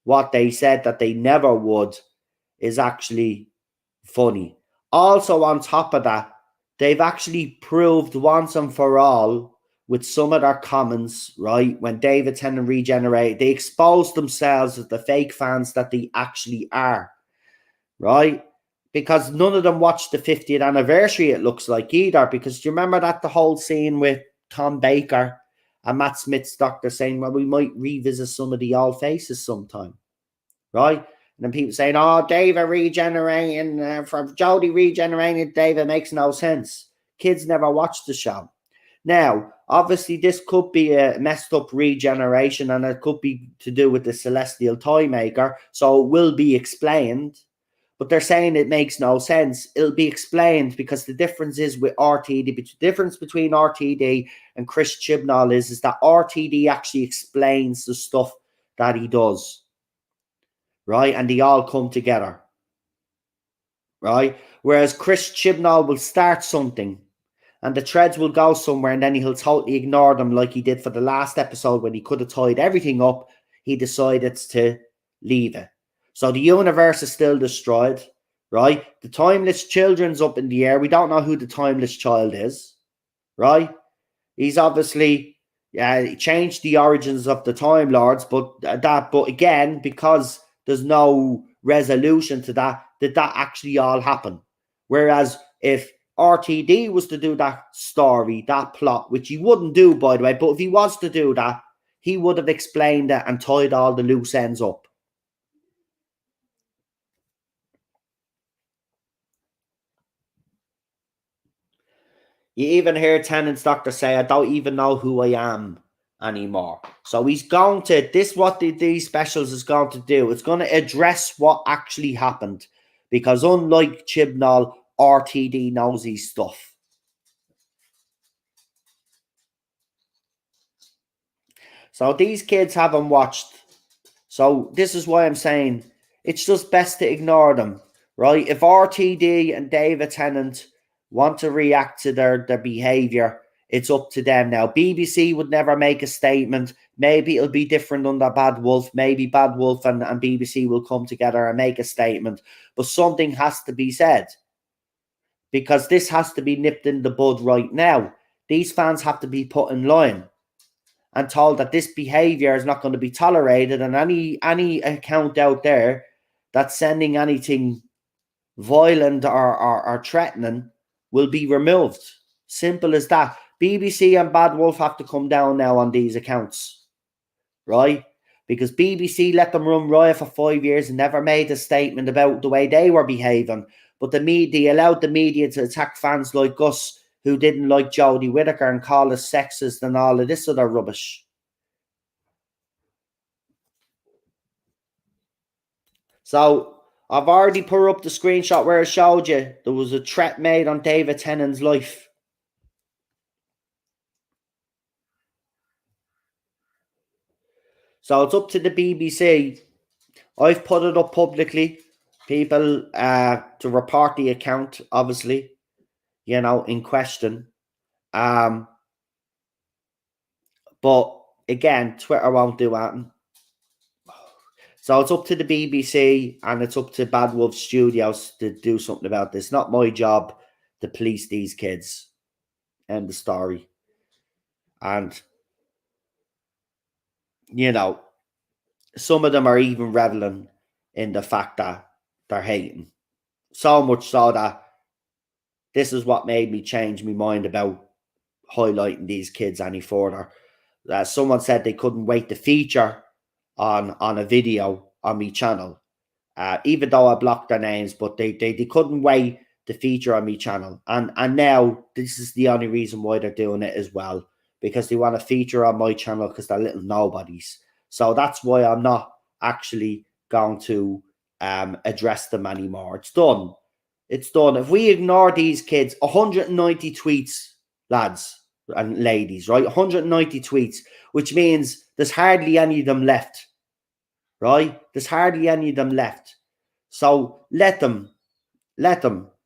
[SPEAKER 1] what they said that they never would is actually funny. Also, on top of that, they've actually proved once and for all with some of their comments, right? When David Tennant regenerated, they exposed themselves as the fake fans that they actually are, right? Because none of them watched the 50th anniversary, it looks like, either. Because do you remember that the whole scene with Tom Baker and Matt Smith's doctor saying, well, we might revisit some of the old faces sometime, right? And then people saying, oh, David regenerating, from Jodie regenerating, David makes no sense. Kids never watched the show. Now, obviously, this could be a messed up regeneration and it could be to do with the celestial toy maker. So it will be explained. But they're saying it makes no sense. It'll be explained because the difference is with RTD. The difference between RTD and Chris Chibnall is that RTD actually explains the stuff that he does, right? And they all come together, right? Whereas Chris Chibnall will start something and the threads will go somewhere and then he'll totally ignore them like he did for the last episode when he could have tied everything up. He decided to leave it. So the universe is still destroyed, right? The timeless children's up in the air. We don't know who the timeless child is, right? He's obviously changed the origins of the Time Lords, but again, because there's no resolution to that, did that actually all happen? Whereas if RTD was to do that story, that plot, which he wouldn't do, by the way, but if he was to do that, he would have explained it and tied all the loose ends up. You even hear Tennant's doctor say, I don't even know who I am anymore. So he's going to, this what these specials is going to do. It's going to address what actually happened. Because unlike Chibnall, RTD knows his stuff. So these kids haven't watched. So this is why I'm saying it's just best to ignore them, right? If RTD and David Tennant want to react to their behavior, it's up to them now. BBC would never make a statement. Maybe it'll be different under Bad Wolf. Maybe Bad Wolf and BBC will come together and make a statement. But something has to be said because this has to be nipped in the bud right now. These fans have to be put in line and told that this behavior is not going to be tolerated, and any account out there that's sending anything violent or threatening will be removed. Simple as that. BBC and Bad Wolf have to come down now on these accounts, right? Because BBC let them run riot for 5 years and never made a statement about the way they were behaving. But the media allowed the media to attack fans like us who didn't like Jodie Whittaker and call us sexist and all of this other rubbish. So I've already put up the screenshot where I showed you there was a threat made on David Tennant's life. So it's up to the BBC. I've put it up publicly. People to report the account, obviously, in question. But again, Twitter won't do that. So it's up to the BBC and it's up to Bad Wolf Studios to do something about this. Not my job to police these kids. End the story. And, some of them are even reveling in the fact that they're hating. So much so that this is what made me change my mind about highlighting these kids any further. Someone said they couldn't wait to feature on a video on my channel. Even though I blocked their names, but they couldn't wait to feature on my channel. And now this is the only reason why they're doing it as well, because they want to feature on my channel because they're little nobodies. So that's why I'm not actually going to address them anymore. It's done. It's done. If we ignore these kids, 190 tweets, lads and ladies, right? 190 tweets, which means there's hardly any of them left, right? There's hardly any of them left. So let them,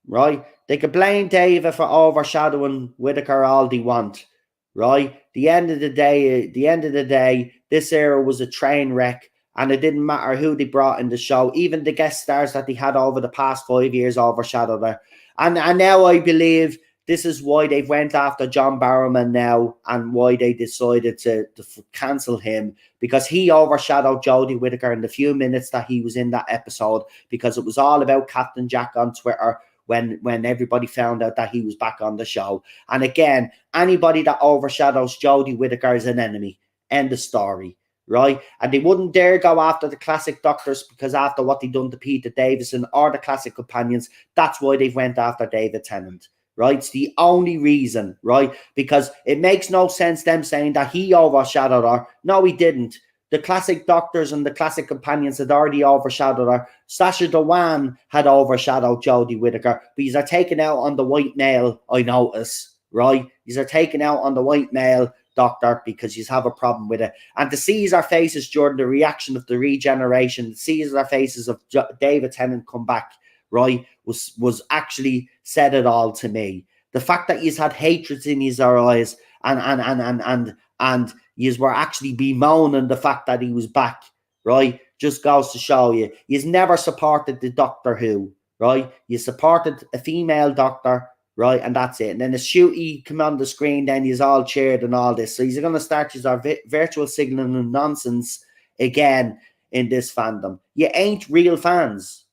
[SPEAKER 1] right? They can blame David for overshadowing Whitaker all they want, right? The end of the day, this era was a train wreck, and it didn't matter who they brought in the show. Even the guest stars that they had over the past 5 years overshadowed her. And now I believe this is why they've went after John Barrowman now, and why they decided to cancel him, because he overshadowed Jodie Whittaker in the few minutes that he was in that episode, because it was all about Captain Jack on Twitter when everybody found out that he was back on the show. And again, anybody that overshadows Jodie Whittaker is an enemy. End of story. Right? And they wouldn't dare go after the classic doctors, because after what they done to Peter Davison or the classic companions, that's why they've went after David Tennant. Right? It's the only reason, right? Because it makes no sense them saying that he overshadowed her. No, he didn't. The classic doctors and the classic companions had already overshadowed her. Sacha Dhawan had overshadowed Jodie Whittaker. But these are taken out on the white male, I notice, right? These are taken out on the white male doctor because you have a problem with it. And to see our faces during the reaction of the regeneration, to see our faces of David Tennant come back, right, was actually said it all to me. The fact that he's had hatred in his eyes and you were actually bemoaning the fact that he was back, right, just goes to show you. He's never supported the Doctor Who, right? You supported a female doctor, right, and that's it. And then the shooty come on the screen, then he's all cheered and all this. So he's going to start his virtual signaling and nonsense again in this fandom. You ain't real fans,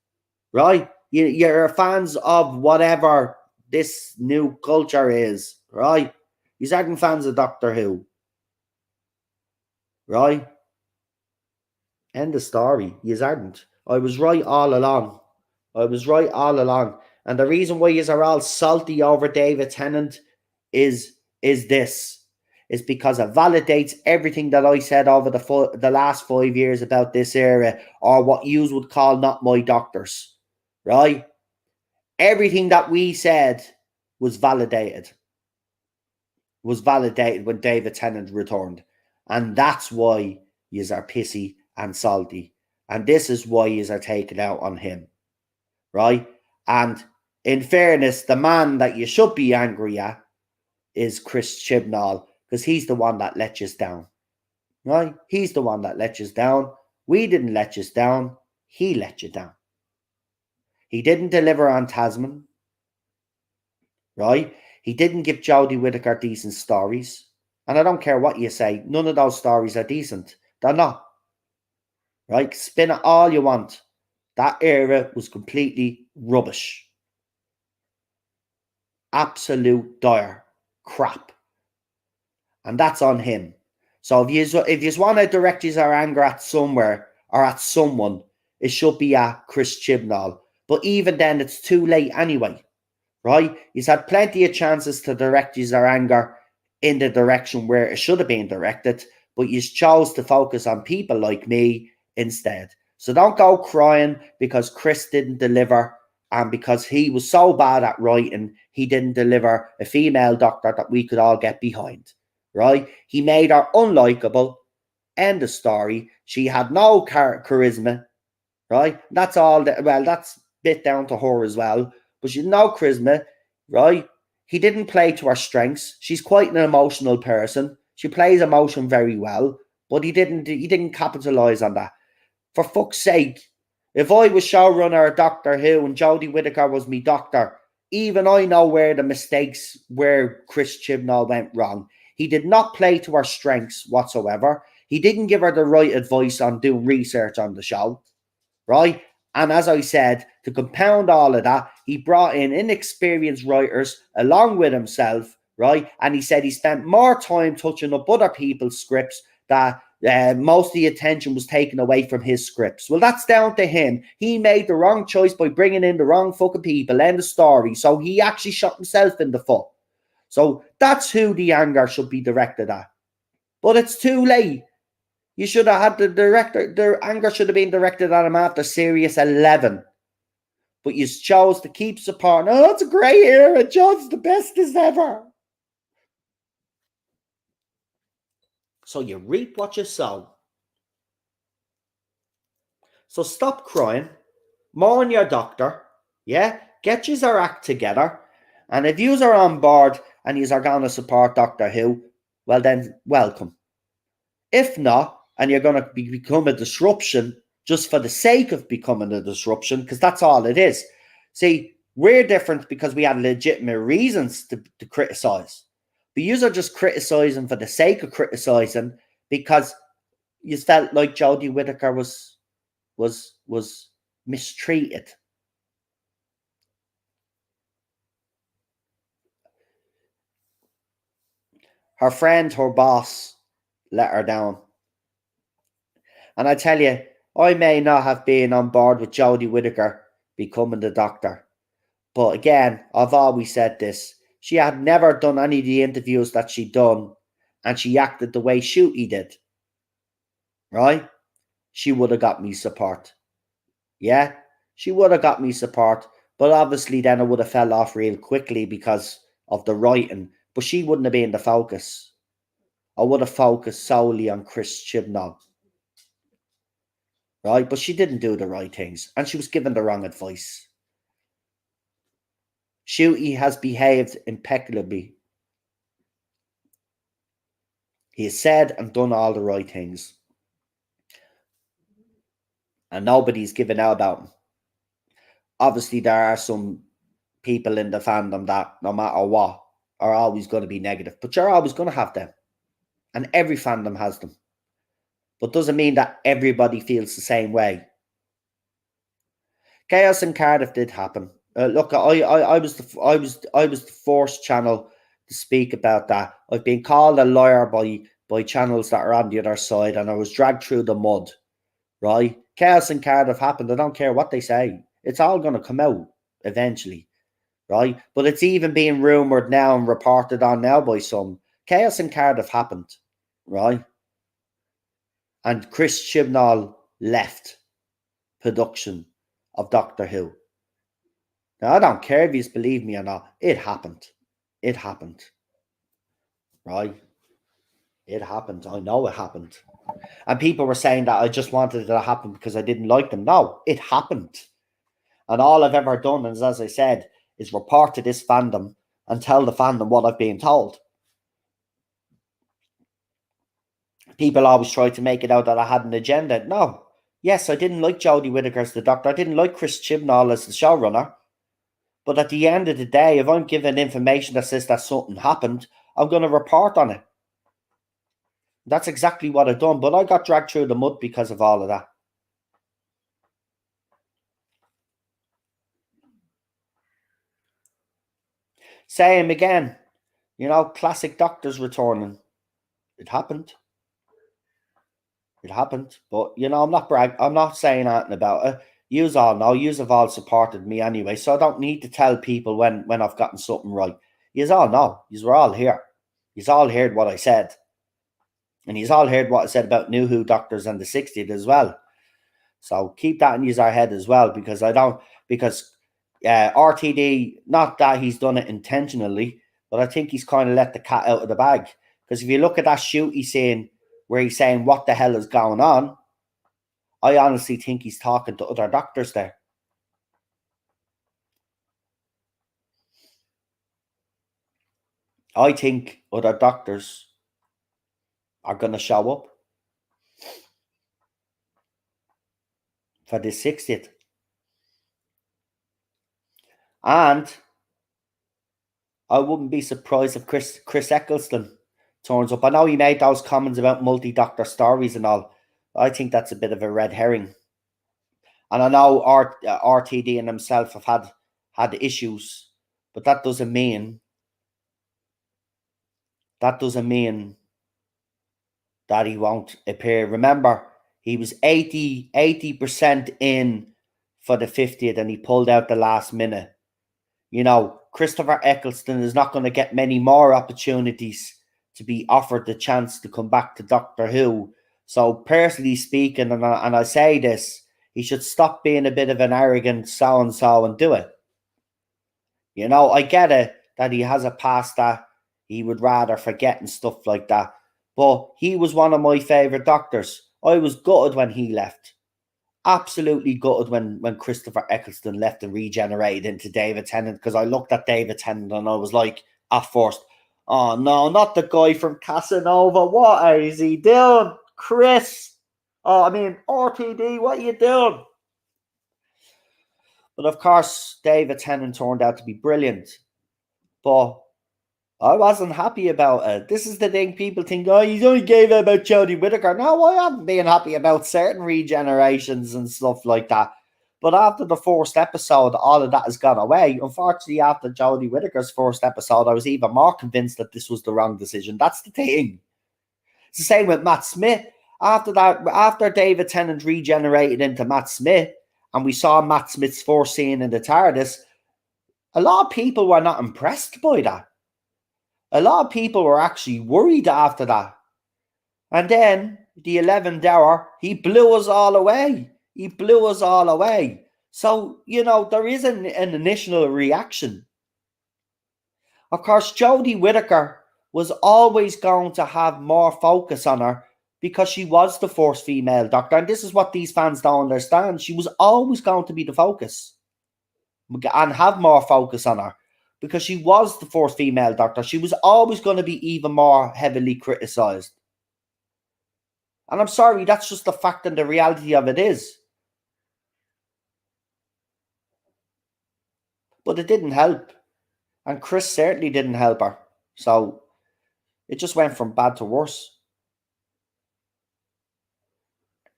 [SPEAKER 1] right? You're fans of whatever this new culture is, right? You aren't fans of Doctor Who, right? End of story. You aren't. I was right all along. And the reason why you are all salty over David Tennant is this. Is because it validates everything that I said over the last 5 years about this era, or what you would call not my doctors, right? Everything that we said was validated. When David Tennant returned. And that's why yous are pissy and salty. And this is why yous are taking out on him. Right? And in fairness, the man that you should be angry at is Chris Chibnall, because he's the one that let you down. Right? He's the one that let you down. We didn't let you down. He let you down. He didn't deliver on Tasman. Right? He didn't give Jodie Whittaker decent stories. And I don't care what you say. None of those stories are decent. They're not. Right? Spin it all you want. That era was completely rubbish. Absolute dire crap. And that's on him. So if you want to direct your anger at somewhere or at someone, it should be at Chris Chibnall. But even then, it's too late anyway. Right? He's had plenty of chances to direct your anger in the direction where it should have been directed, but you chose to focus on people like me instead. So don't go crying because Chris didn't deliver, and because he was so bad at writing, he didn't deliver a female doctor that we could all get behind, right? He made her unlikable. End of story. She had no charisma, right? That's all. That's bit down to her as well. But she had no charisma, right? He didn't play to her strengths. She's quite an emotional person. She plays emotion very well, but he didn't capitalize on that. For fuck's sake, if I was showrunner of Doctor Who and Jodie Whittaker was me doctor, even I know where Chris Chibnall went wrong. He did not play to her strengths whatsoever. He didn't give her the right advice on doing research on the show, right? And as I said, to compound all of that, he brought in inexperienced writers along with himself, right? And he said he spent more time touching up other people's scripts that most of the attention was taken away from his scripts. Well, that's down to him. He made the wrong choice by bringing in the wrong fucking people and the story. So he actually shot himself in the foot. So that's who the anger should be directed at. But it's too late. You should have had the anger should have been directed at him after Series 11. But you chose to keep supporting. Oh, it's a great era. John's the bestest ever. So you reap what you sow. So stop crying. Mourn your doctor. Yeah? Get your act together. And if you are on board and you are going to support Doctor Who, well then, welcome. If not, and you're going to become a disruption just for the sake of becoming a disruption, because that's all it is. See, we're different because we had legitimate reasons to criticize. But you are just criticizing for the sake of criticizing because you felt like Jodie Whittaker was mistreated. Her friend, her boss, let her down. And I tell you, I may not have been on board with Jodie Whittaker becoming the Doctor. But again, I've always said this. She had never done any of the interviews that she'd done, and she acted the way Shooty did. Right? She would have got me support. Yeah? She would have got me support. But obviously then it would have fell off real quickly because of the writing. But she wouldn't have been the focus. I would have focused solely on Chris Chibnall. Right? But she didn't do the right things. And she was given the wrong advice. Shooty has behaved impeccably. He has said and done all the right things. And nobody's given out about him. Obviously, there are some people in the fandom that, no matter what, are always going to be negative. But you're always going to have them. And every fandom has them. But doesn't mean that everybody feels the same way. Chaos in Cardiff did happen. Look, I was the first channel to speak about that. I've been called a liar by channels that are on the other side, and I was dragged through the mud. Right? Chaos in Cardiff happened. I don't care what they say. It's all going to come out eventually. Right? But it's even being rumoured now and reported on now by some. Chaos in Cardiff happened. Right? And Chris Chibnall left production of Doctor Who. Now, I don't care if you believe me or not. It happened. It happened. Right? It happened. I know it happened. And people were saying that I just wanted it to happen because I didn't like them. No, it happened. And all I've ever done is, as I said, is report to this fandom and tell the fandom what I've been told. People always try to make it out that I had an agenda. No. Yes, I didn't like Jodie Whittaker as the Doctor. I didn't like Chris Chibnall as the showrunner. But at the end of the day, if I'm given information that says that something happened, I'm going to report on it. That's exactly what I've done. But I got dragged through the mud because of all of that. Same again. You know, classic Doctors returning. It happened. It happened. But, you know, I'm not saying anything about it. Yous all know. Yous have all supported me anyway. So I don't need to tell people when I've gotten something right. Yous all know. Yous were all here. Yous all heard what I said. And yous all heard what I said about New Who Doctors and the 60th as well. So keep that in yous head as well. Because RTD, not that he's done it intentionally, but I think he's kind of let the cat out of the bag. Because if you look at that shoot he's saying, where he's saying, what the hell is going on? I honestly think he's talking to other doctors there. I think other doctors are going to show up for the 60th. And I wouldn't be surprised if Chris Eccleston turns up. I know he made those comments about multi-doctor stories and all. I think that's a bit of a red herring. And I know RTD and himself have had issues, but that doesn't mean that he won't appear. Remember, he was 80% in for the 50th and he pulled out the last minute. You know, Christopher Eccleston is not going to get many more opportunities to be offered the chance to come back to Doctor Who. So, personally speaking, and I say this, he should stop being a bit of an arrogant so-and-so and do it. You know, I get it that he has a past that he would rather forget and stuff like that. But he was one of my favourite doctors. I was gutted when he left. Absolutely gutted when Christopher Eccleston left and regenerated into David Tennant, because I looked at David Tennant and I was like, at first, oh no, not the guy from Casanova. What is he doing? Chris. Oh, I mean, RTD, what are you doing? But of course, David Tennant turned out to be brilliant. But I wasn't happy about it. This is the thing, people think, oh, you only gave it about Jodie Whittaker. No, I haven't been happy about certain regenerations and stuff like that. But after the first episode, all of that has gone away. Unfortunately, after Jodie Whittaker's first episode, I was even more convinced that this was the wrong decision. That's the thing. It's the same with Matt Smith. After David Tennant regenerated into Matt Smith, and we saw Matt Smith's first scene in the TARDIS, a lot of people were not impressed by that. A lot of people were actually worried after that. And then, the 11th hour, he blew us all away. He blew us all away. So, you know, there is an initial reaction. Of course, Jodie Whittaker was always going to have more focus on her because she was the first female Doctor. And this is what these fans don't understand. She was always going to be the focus and have more focus on her, because she was the first female Doctor. She was always going to be even more heavily criticised. And I'm sorry, that's just the fact and the reality of it is. But it didn't help. And Chris certainly didn't help her. So it just went from bad to worse.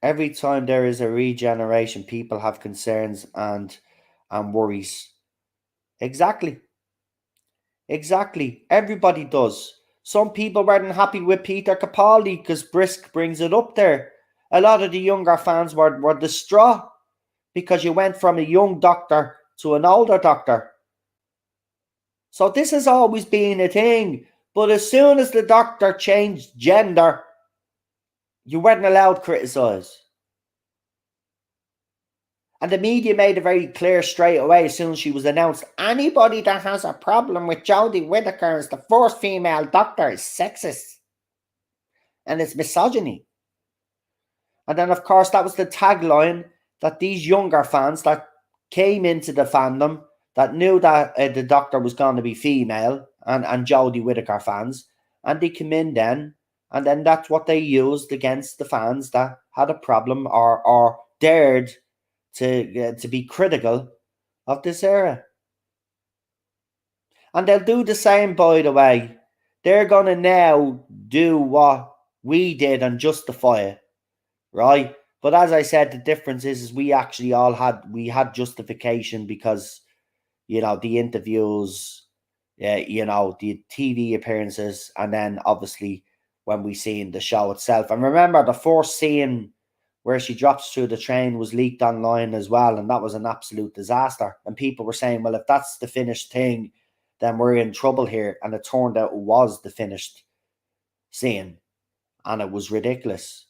[SPEAKER 1] Every time there is a regeneration, people have concerns and worries. Exactly. Everybody does. Some people weren't happy with Peter Capaldi because Brisk brings it up there. A lot of the younger fans were distraught because you went from a young Doctor to an older Doctor. So this has always been a thing. But as soon as the Doctor changed gender, you weren't allowed to criticise. And the media made it very clear straight away as soon as she was announced. Anybody that has a problem with Jodie Whittaker as the first female Doctor is sexist. And it's misogyny. And then, of course, that was the tagline that these younger fans that came into the fandom, that knew that the Doctor was going to be female, and Jodie Whittaker fans, and they came in then, and then that's what they used against the fans that had a problem or dared to be critical of this era. And they'll do the same, by the way. They're going to now do what we did and justify it, right? But as I said, the difference is we actually all had justification because, you know, the interviews, you know, the TV appearances, and then obviously when we seen the show itself. And remember, the first scene where she drops through the train was leaked online as well, and that was an absolute disaster. And people were saying, well, if that's the finished thing, then we're in trouble here. And it turned out it was the finished scene, and it was ridiculous.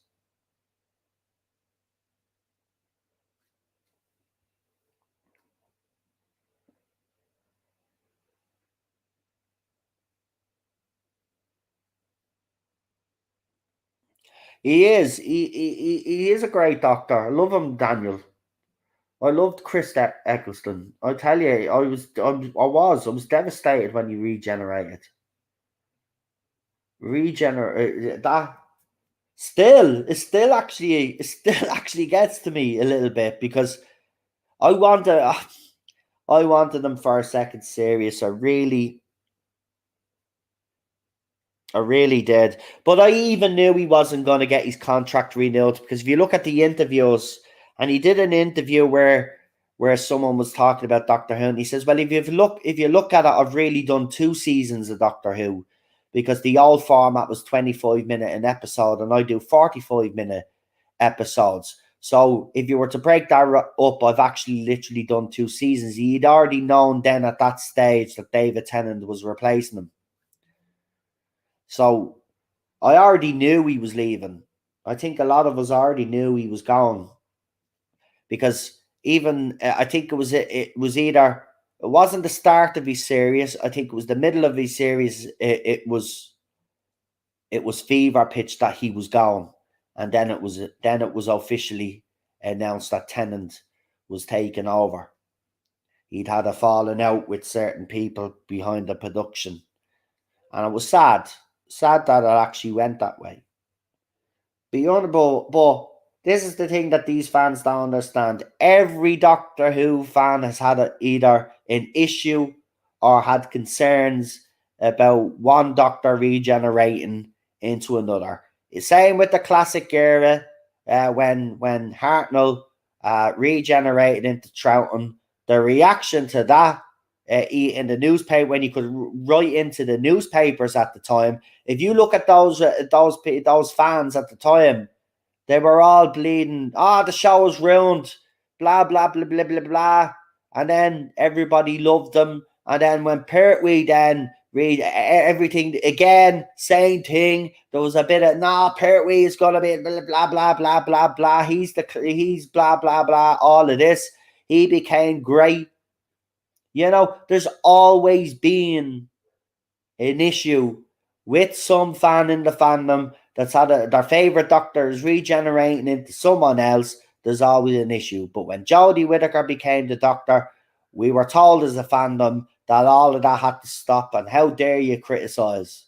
[SPEAKER 1] He is. He is a great Doctor. I love him, Daniel. I loved Chris Eccleston. I tell you, I was devastated when he regenerated. That it still actually gets to me a little bit, because I wanted him for a second series. I really did. But I even knew he wasn't going to get his contract renewed, because if you look at the interviews And he did an interview where someone was talking about Doctor Who, and he says, well, if you look at it, I've really done 2 seasons of Doctor Who, because the old format was 25-minute an episode, and I do 45-minute episodes. So if you were to break that up, I've actually literally done 2 seasons. He'd already known then at that stage that David Tennant was replacing him. So I already knew he was leaving. I think a lot of us already knew he was gone, because even I think it wasn't the start of his series. I think it was the middle of his series. It was fever pitch that he was gone, and then it was officially announced that Tennant was taken over. He'd had a falling out with certain people behind the production, and it was sad that it actually went that way. But this is the thing that these fans don't understand. Every Doctor Who fan has had either an issue or had concerns about one Doctor regenerating into another. The same with the classic era, when Hartnell regenerated into Troughton. The reaction to that in the newspaper, when you could write into the newspapers at the time, if you look at those fans at the time, they were all bleeding. The show was ruined. Blah, blah, blah, blah, blah, blah. And then everybody loved them. And then when Pertwee then read everything again, same thing. There was a bit of, Pertwee is going to be blah, blah, blah, blah, blah, blah. He's blah, blah, blah, all of this. He became great. There's always been an issue with some fan in the fandom that's had their favourite Doctor is regenerating into someone else. There's always an issue. But when Jodie Whittaker became the Doctor, we were told as a fandom that all of that had to stop, and how dare you criticise?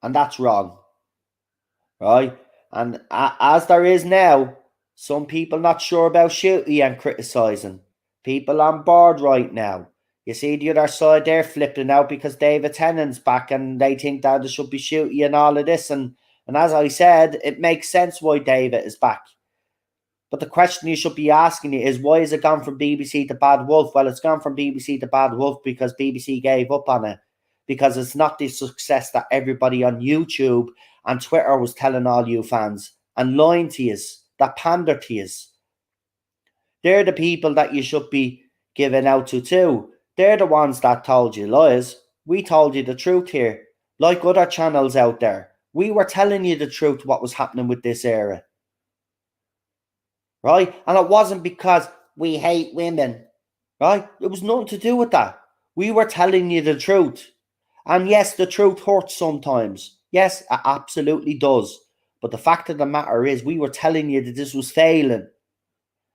[SPEAKER 1] And that's wrong, right? And as there is now, some people not sure about Shooty and criticising. People on board right now. You see the other side, they're flipping out because David Tennant's back, and they think that there should be Shooty and all of this. And as I said, it makes sense why David is back. But the question you should be asking is, why has it gone from BBC to Bad Wolf? Well, it's gone from BBC to Bad Wolf because BBC gave up on it. Because it's not the success that everybody on YouTube and Twitter was telling all you fans and lying to you, that pander to you. They're the people that you should be giving out to too. They're the ones that told you lies. We told you the truth here. Like other channels out there. We were telling you the truth what was happening with this era. Right? And it wasn't because we hate women. Right? It was nothing to do with that. We were telling you the truth. And yes, the truth hurts sometimes. Yes, it absolutely does. But the fact of the matter is, we were telling you that this was failing.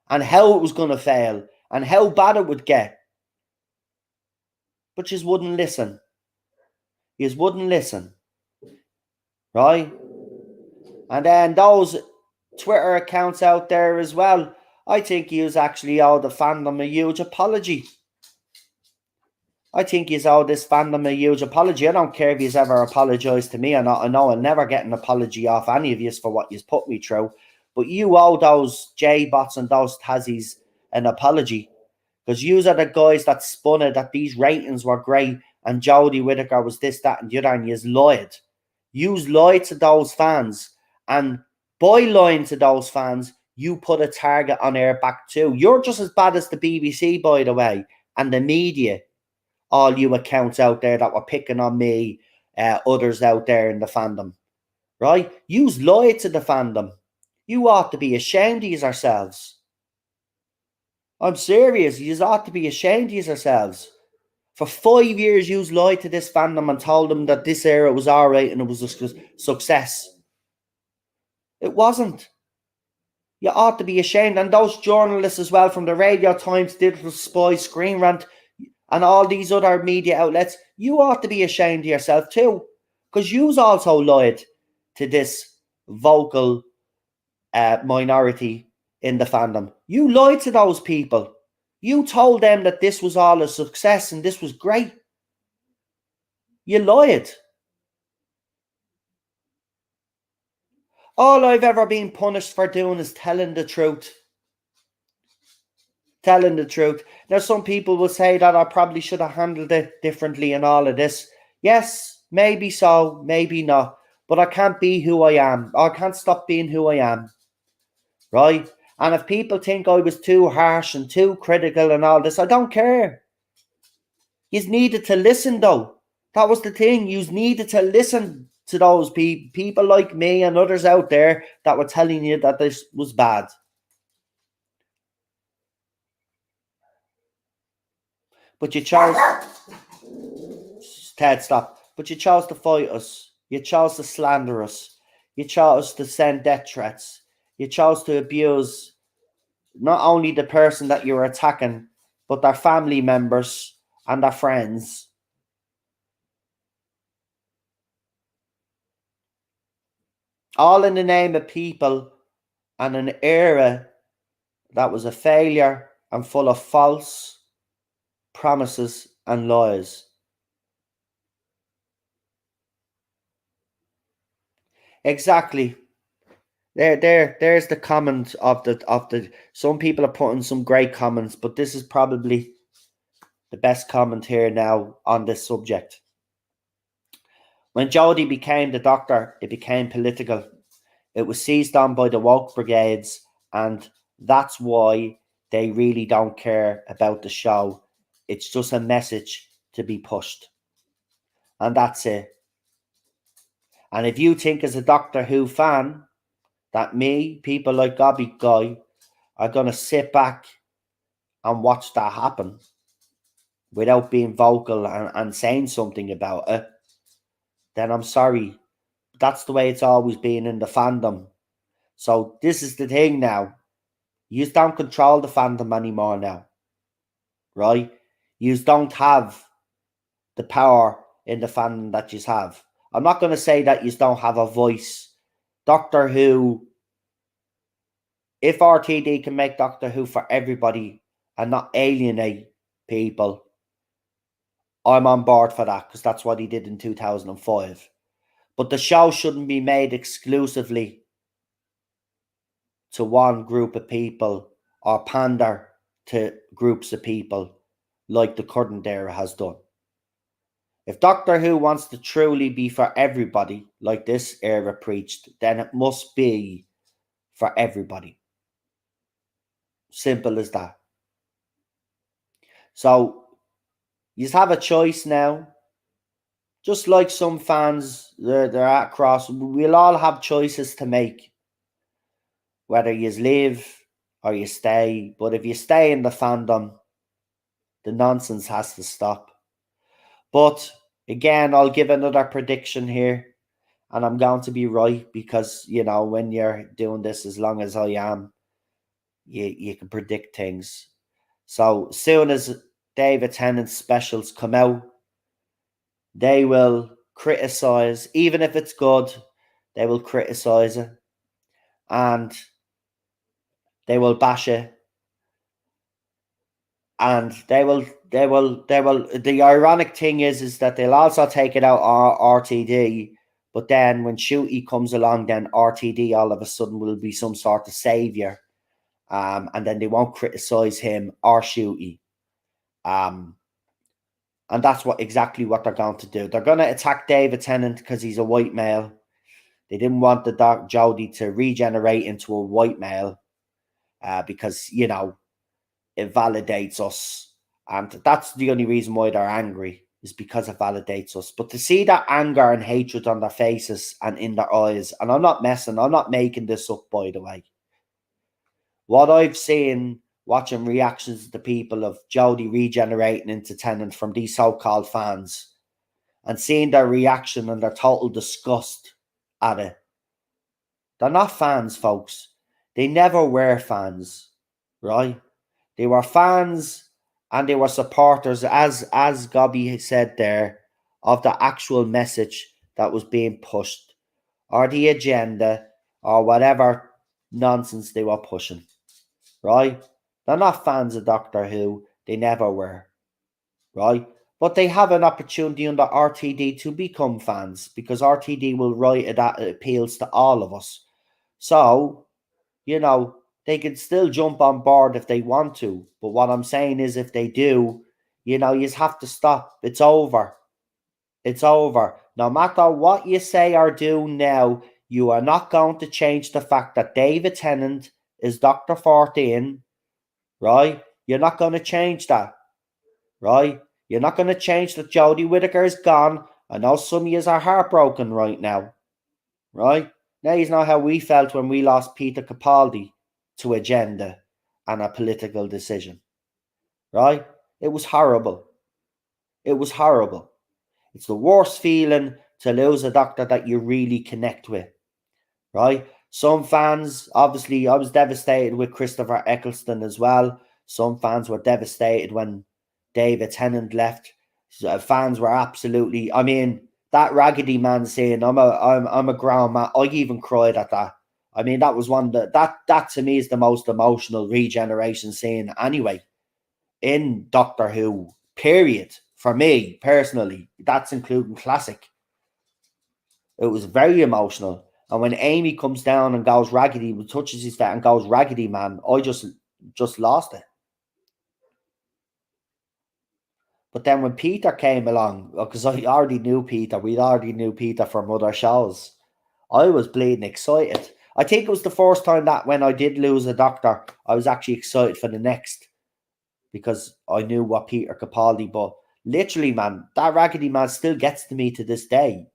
[SPEAKER 1] And how it was going to fail. And how bad it would get. But you wouldn't listen. You wouldn't listen. Right? And then those Twitter accounts out there as well, I think he was actually owed the fandom a huge apology. I think he's owed this fandom a huge apology. I don't care if he's ever apologised to me or not. I know I'll never get an apology off any of you for what you've put me through. But you owe those J-bots and those Tassies an apology. Because you are the guys that spun it, that these ratings were great and Jodie Whittaker was this, that and the other, and you've lied. You've lied to those fans. And by lying to those fans, you put a target on their back too. You're just as bad as the BBC, by the way, and the media. All you accounts out there that were picking on me, others out there in the fandom. Right? You've lied to the fandom. You ought to be ashamed of yourselves. I'm serious. You ought to be ashamed of yourselves. For 5 years, you've lied to this fandom and told them that this era was all right and it was a success. It wasn't. You ought to be ashamed. And those journalists as well from the Radio Times, Digital Spy, Screen Rant, and all these other media outlets, you ought to be ashamed of yourself too. Because you've also lied to this vocal minority in the fandom. You lied to those people. You told them that this was all a success and this was great. You lied. All I've ever been punished for doing is telling the truth. Telling the truth. Now, some people will say that I probably should have handled it differently and all of this. Yes, maybe so, maybe not. But I can't be who I am. I can't stop being who I am. Right? And if people think I was too harsh and too critical and all this, I don't care. You needed to listen, though. That was the thing. You needed to listen to those people like me and others out there that were telling you that this was bad. But you chose, Ted, stop. But you chose to fight us. You chose to slander us. You chose to send death threats. You chose to abuse not only the person that you were attacking, but their family members and their friends. All in the name of people and an era that was a failure and full of false promises and lies. Exactly. There's the comment of the. Some people are putting some great comments, but this is probably the best comment here now on this subject. When Jody became the doctor, it became political. It was seized on by the woke brigades, and that's why they really don't care about the show. It's just a message to be pushed. And that's it. And if you think as a Doctor Who fan that me, people like Gobby Guy, are going to sit back and watch that happen without being vocal and saying something about it, then I'm sorry. That's the way it's always been in the fandom. So this is the thing now. You don't control the fandom anymore now, right? You don't have the power in the fandom that you have. I'm not going to say that you don't have a voice. Doctor Who, if RTD can make Doctor Who for everybody and not alienate people, I'm on board for that because that's what he did in 2005. But the show shouldn't be made exclusively to one group of people or pander to groups of people like the current era has done. If Doctor Who wants to truly be for everybody, like this era preached, then it must be for everybody. Simple as that. So, you have a choice now. Just like some fans, they're at cross. We'll all have choices to make. Whether you live or you stay. But if you stay in the fandom, the nonsense has to stop. But again, I'll give another prediction here. And I'm going to be right because, you know, when you're doing this as long as I am, you can predict things. So soon as David Tennant's specials come out, they will criticize, even if it's good, they will criticize it. And they will bash it. And the ironic thing is that they'll also take it out on RTD, but then when Shooty comes along, then RTD all of a sudden will be some sort of savior. And then they won't criticize him or Shooty. And that's exactly what they're going to do. They're going to attack David Tennant because he's a white male. They didn't want the Jodie to regenerate into a white male because, you know, it validates us. And that's the only reason why they're angry, is because it validates us. But to see that anger and hatred on their faces and in their eyes, and I'm not making this up, by the way. What I've seen watching reactions to the people of Jodie regenerating into Tennant from these so-called fans and seeing their reaction and their total disgust at it. They're not fans, folks. They never were fans, right? They were fans and they were supporters, as Gobby said there, of the actual message that was being pushed or the agenda or whatever nonsense they were pushing, right? They're not fans of Doctor Who. They never were, right? But they have an opportunity under RTD to become fans because RTD will write it that appeals to all of us. So, they can still jump on board if they want to. But what I'm saying is, if they do, you just have to stop. It's over. It's over. No matter what you say or do now, you are not going to change the fact that David Tennant is Dr. 14, right? You're not going to change that, right? You're not going to change that Jodie Whittaker is gone. I know some of you are heartbroken right now, right? Now you know how we felt when we lost Peter Capaldi to agenda and a political decision, right? It was horrible. It was horrible. It's the worst feeling to lose a doctor that you really connect with, right? Some fans, obviously, I was devastated with Christopher Eccleston as well. Some fans were devastated when David Tennant left. Fans were absolutely, I mean, that Raggedy Man saying, I'm a ground man. I even cried at that. I mean, that was that to me is the most emotional Regeneration scene anyway in Doctor Who, period. For me, personally, that's including classic. It was very emotional. And when Amy comes down and goes raggedy, touches his face and goes raggedy man, I just lost it. But then when Peter came along, because I already knew Peter, we already knew Peter from other shows, I was bleeding excited. I think it was the first time that when I did lose a doctor, I was actually excited for the next, because I knew what Peter Capaldi, but literally, man, that Raggedy Man still gets to me to this day.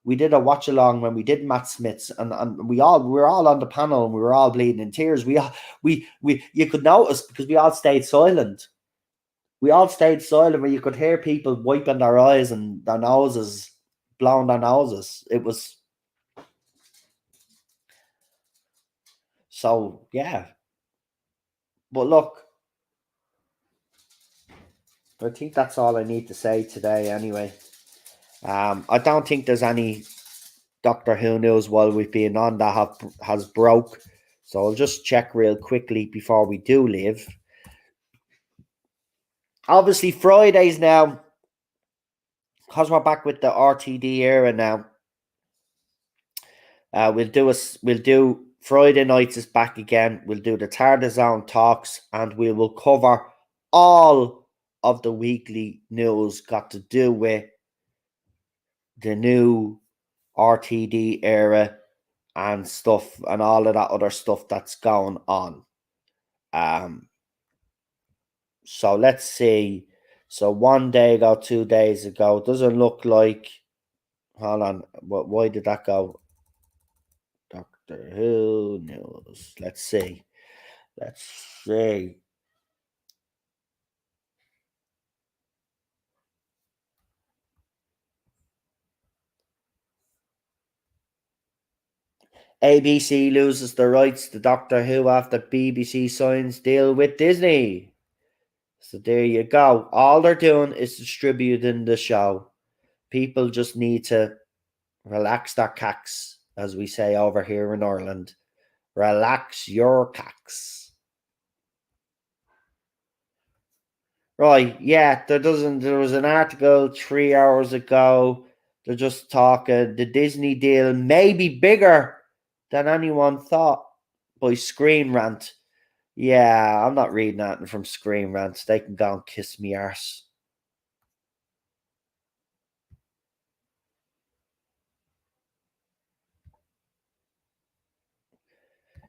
[SPEAKER 1] We did a watch along when we did Matt Smith's, and we were all on the panel and we were all bleeding in tears. We you could notice because we all stayed silent. We all stayed silent where you could hear people wiping their eyes and their noses, blowing their noses. It was so, yeah. But look, I think that's all I need to say today anyway. I don't think there's any Doctor Who news while we've been on that has broke. So I'll just check real quickly before we do leave. Obviously, Fridays now, because we're back with the RTD era now. We'll do Friday nights is back again. We'll do the Tardazone talks, and we will cover all of the weekly news got to do with the new RTD era and stuff, and all of that other stuff that's going on. So let's see. So 1 day ago, 2 days ago, doesn't look like. Hold on. Why did that go? Doctor Who news. Let's see. Let's see. ABC loses the rights to Doctor Who after BBC signs deal with Disney. So there you go. All they're doing is distributing the show. People just need to relax their cacks, as we say over here in Ireland. Relax your cacks. Right, yeah, there was an article 3 hours ago. They're just talking the Disney deal may be bigger than anyone thought by Screen Rant. Yeah, I'm not reading that from Screen Rant. They can go and kiss me arse.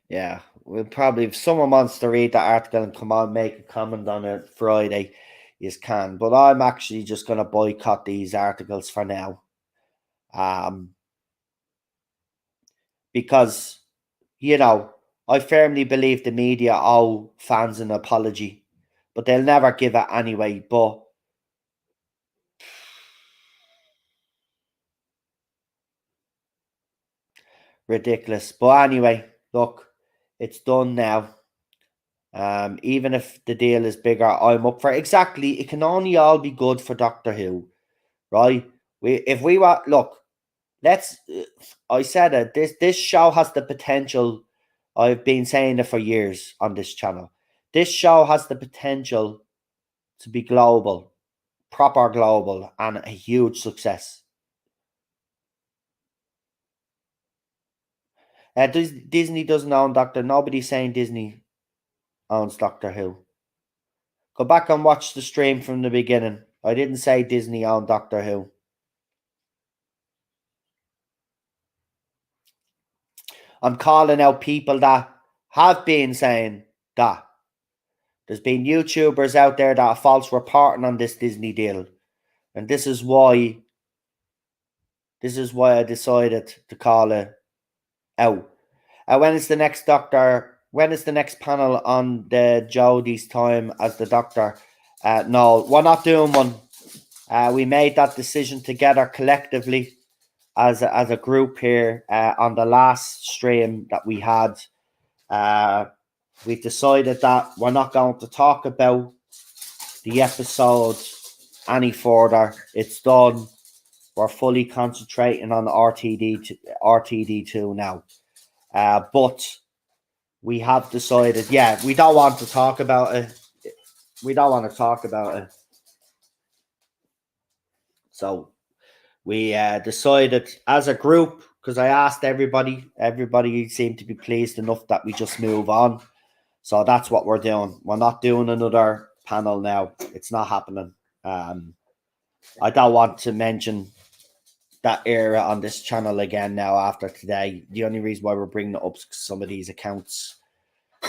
[SPEAKER 1] Yeah, we'll probably, if someone wants to read that article and come on, make a comment on it Friday, you can. But I'm actually just going to boycott these articles for now. Because, I firmly believe the media owe fans an apology, but they'll never give it anyway. But ridiculous. But anyway, look, it's done now. Even if the deal is bigger, I'm up for it. Exactly. It can only all be good for Doctor Who, right? If we were look, let's. I said it. This show has the potential. I've been saying it for years on this channel. This show has the potential to be global, proper global, and a huge success. Disney doesn't own Doctor. Nobody's saying Disney owns Doctor Who. Go back and watch the stream from the beginning. I didn't say Disney owned Doctor Who. I'm calling out people that have been saying that. There's been YouTubers out there that are false reporting on this Disney deal. And this is why I decided to call it out. When is the next Doctor? When is the next panel on the Jodie's time as the Doctor? No, we're not doing one. We made that decision together collectively as a group here on the last stream that we had. We decided that we're not going to talk about the episode any further. It's done. We're fully concentrating on RTD2 now. But we have decided, we don't want to talk about it. So we decided as a group, because I asked everybody seemed to be pleased enough that we just move on. So that's what we're doing. We're not doing another panel now. It's not happening. I don't want to mention that era on this channel again now after today. The only reason why we're bringing it up is because some of these accounts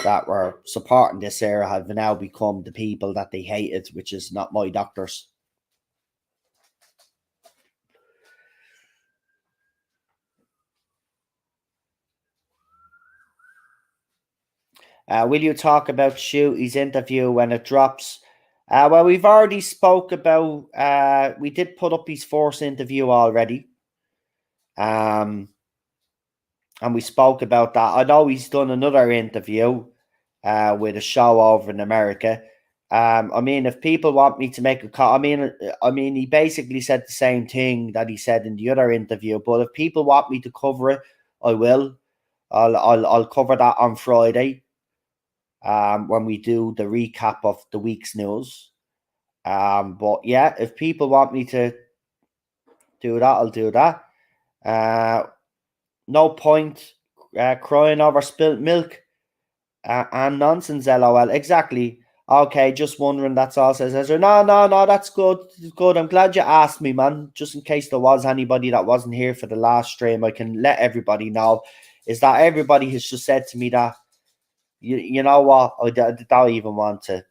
[SPEAKER 1] that were supporting this era have now become the people that they hated, which is not my doctors. Will you talk about Shooty's interview when it drops? Well, we've already spoke about, we did put up his first interview already. And we spoke about that. I know he's done another interview with a show over in America. I mean, if people want me to make a call, I mean, he basically said the same thing that he said in the other interview. But if people want me to cover it, I will. I'll cover that on Friday. When we do the recap of the week's news. But yeah, if people want me to do that, I'll do that. No point crying over spilt milk and nonsense, LOL. Exactly. Okay, just wondering, that's all, says Ezra. No, that's good. It's good. I'm glad you asked me, man. Just in case there was anybody that wasn't here for the last stream, I can let everybody know. Is that everybody has just said to me that, you know what, I don't even want to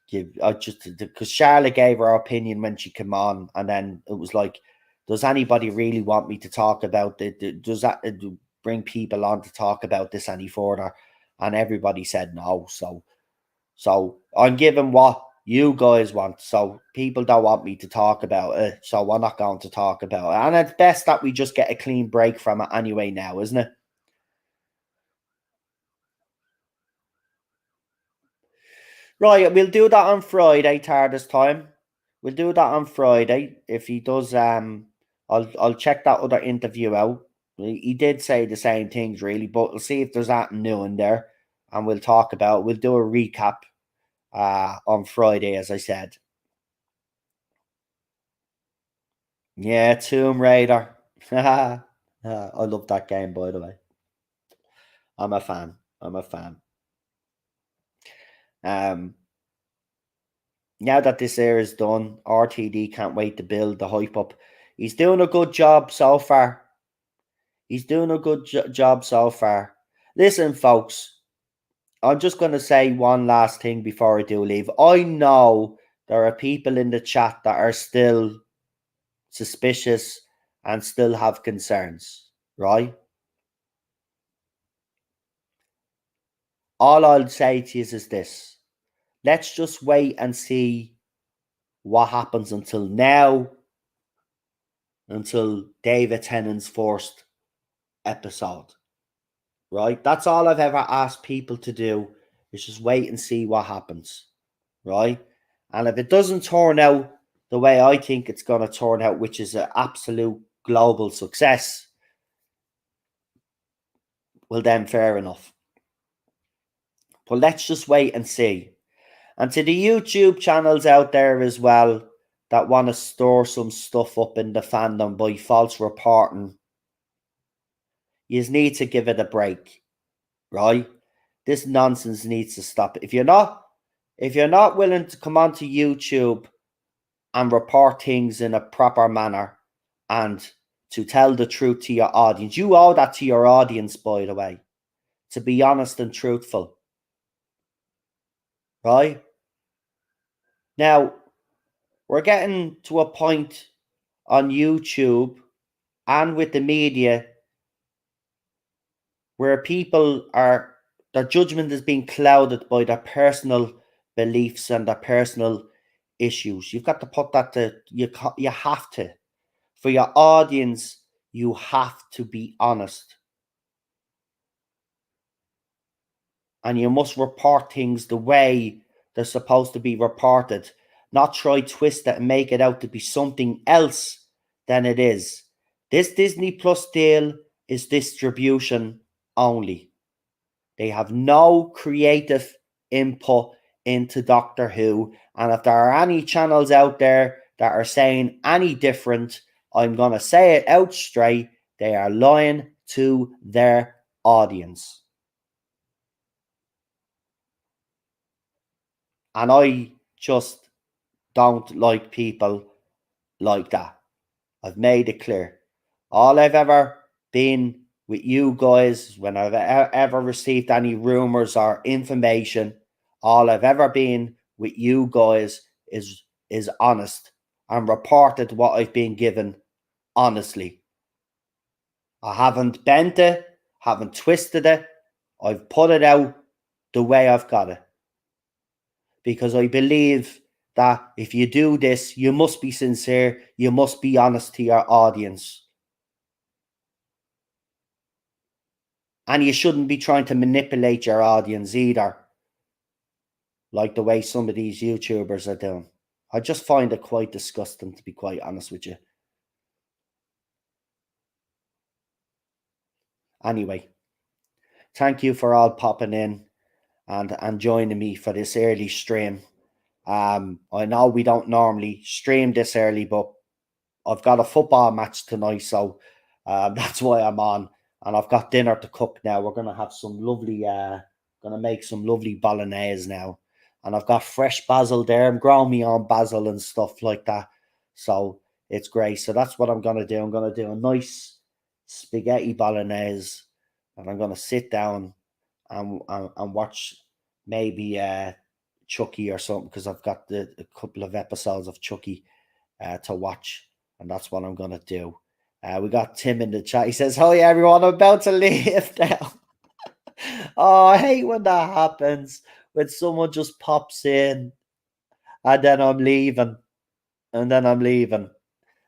[SPEAKER 1] give, because Charlotte gave her opinion when she came on, and then it was like, does anybody really want me to talk about it? Does that bring people on to talk about this any further? And everybody said no. So I'm giving what you guys want. So people don't want me to talk about it, so we're not going to talk about it. And it's best that we just get a clean break from it anyway now, isn't it? Right, we'll do that on Friday, TARDIS time. We'll do that on Friday. If he does, I'll check that other interview out. He did say the same things, really, but we'll see if there's anything new in there, and we'll talk about. We'll do a recap on Friday, as I said. Yeah, Tomb Raider. I love that game, by the way. I'm a fan. Now that this era is done, RTD can't wait to build the hype up. He's doing a good job so far. Job so far. Listen, folks, I'm just going to say one last thing before I do leave. I know there are people in the chat that are still suspicious and still have concerns, right? All I'll say to you is this. Let's just wait and see what happens until David Tennant's first episode, right? That's all I've ever asked people to do, is just wait and see what happens, right? And if it doesn't turn out the way I think it's going to turn out, which is an absolute global success, well then fair enough. But let's just wait and see. And to the YouTube channels out there as well that want to store some stuff up in the fandom by false reporting, You need to give it a break, right? This nonsense needs to stop. If you're not willing to come onto YouTube and report things in a proper manner and to tell the truth to your audience, you owe that to your audience, by the way, to be honest and truthful, right? Now, we're getting to a point on YouTube and with the media where people are, their judgment is being clouded by their personal beliefs and their personal issues. You've got to put that to, you have to. For your audience, you have to be honest. And you must report things the way they're supposed to be reported. Not try twist it and make it out to be something else than it is. This Disney Plus deal is distribution only. They have no creative input into Doctor Who. And if there are any channels out there that are saying any different, I'm going to say it out straight. They are lying to their audience. And I just don't like people like that. I've made it clear. All I've ever been with you guys, when I've ever received any rumors or information, all I've ever been with you guys is honest and reported what I've been given honestly. I haven't bent it, haven't twisted it. I've put it out the way I've got it. Because I believe that if you do this, you must be sincere, you must be honest to your audience. And you shouldn't be trying to manipulate your audience either, like the way some of these YouTubers are doing. I just find it quite disgusting, to be quite honest with you. Anyway, thank you for all popping in and joining me for this early stream. I know we don't normally stream this early, but I've got a football match tonight, so that's why I'm on. And I've got dinner to cook now. We're gonna have some lovely, gonna make some lovely bolognese now. And I've got fresh basil there. I'm growing me on basil and stuff like that. So it's great. So that's what I'm gonna do. I'm gonna do a nice spaghetti bolognese, and I'm gonna sit down and watch maybe Chucky or something, because I've got a couple of episodes of Chucky to watch, and that's what I'm gonna do. We got Tim in the chat. He says, "Hi everyone, I'm about to leave now." Oh, I hate when that happens, when someone just pops in and then I'm leaving.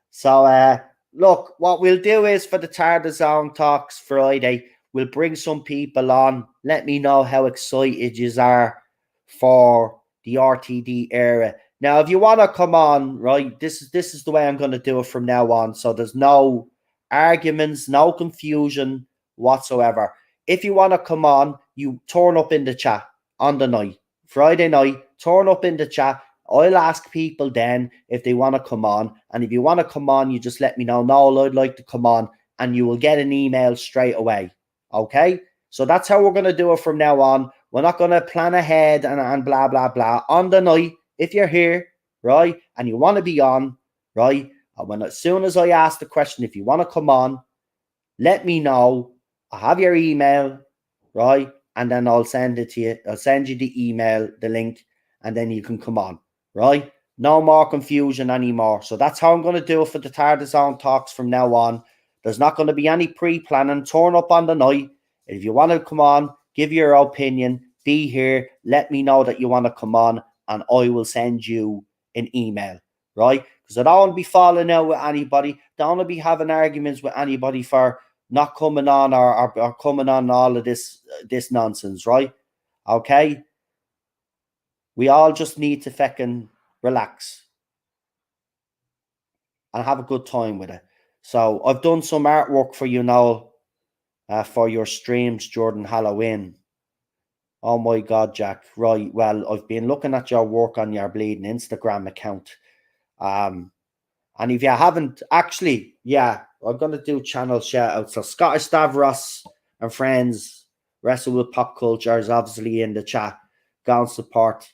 [SPEAKER 1] So look, what we'll do is, for the Zone Talks Friday, we'll bring some people on. Let me know how excited you are for the RTD era. Now, if you want to come on, right, this is the way I'm going to do it from now on. So there's no arguments, no confusion whatsoever. If you want to come on, you turn up in the chat on the night, Friday night, turn up in the chat. I'll ask people then if they want to come on. And if you want to come on, you just let me know. No, I'd like to come on. And you will get an email straight away. Okay? So that's how we're going to do it from now on. We're not going to plan ahead and blah, blah, blah. On the night, if you're here, right, and you want to be on, right, and as soon as I ask the question, if you want to come on, let me know. I have your email, right, and then I'll send it to you. I'll send you the email, the link, and then you can come on, right? No more confusion anymore. So that's how I'm going to do it for the Zone Talks from now on. There's not going to be any pre-planning. Turn up on the night. If you want to come on, give your opinion, be here, let me know that you want to come on, and I will send you an email, right? Because I don't want to be falling out with anybody. Don't want to be having arguments with anybody for not coming on or coming on all of this nonsense, right? Okay? We all just need to fucking relax and have a good time with it. So I've done some artwork for you now for your streams during Halloween. Oh my God, Jack. Right. Well, I've been looking at your work on your bleeding Instagram account. And if you haven't, actually, yeah, I'm going to do channel shout outs. So Scottish Stavros and friends, Wrestle with Pop Culture is obviously in the chat. Go and support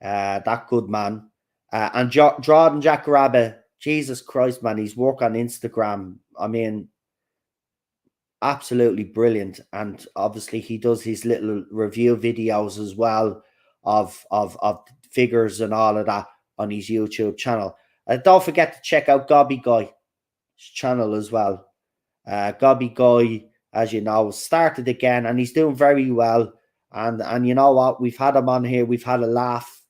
[SPEAKER 1] that good man. And Jordan Jackrabbit, Jesus Christ, man, he's work on Instagram. I mean, absolutely brilliant. And obviously he does his little review videos as well of figures and all of that on his YouTube channel. Don't forget to check out Gobby Guy's channel as well. Gobby Guy, as you know, started again and he's doing very well. And you know what? We've had him on here. We've had a laugh.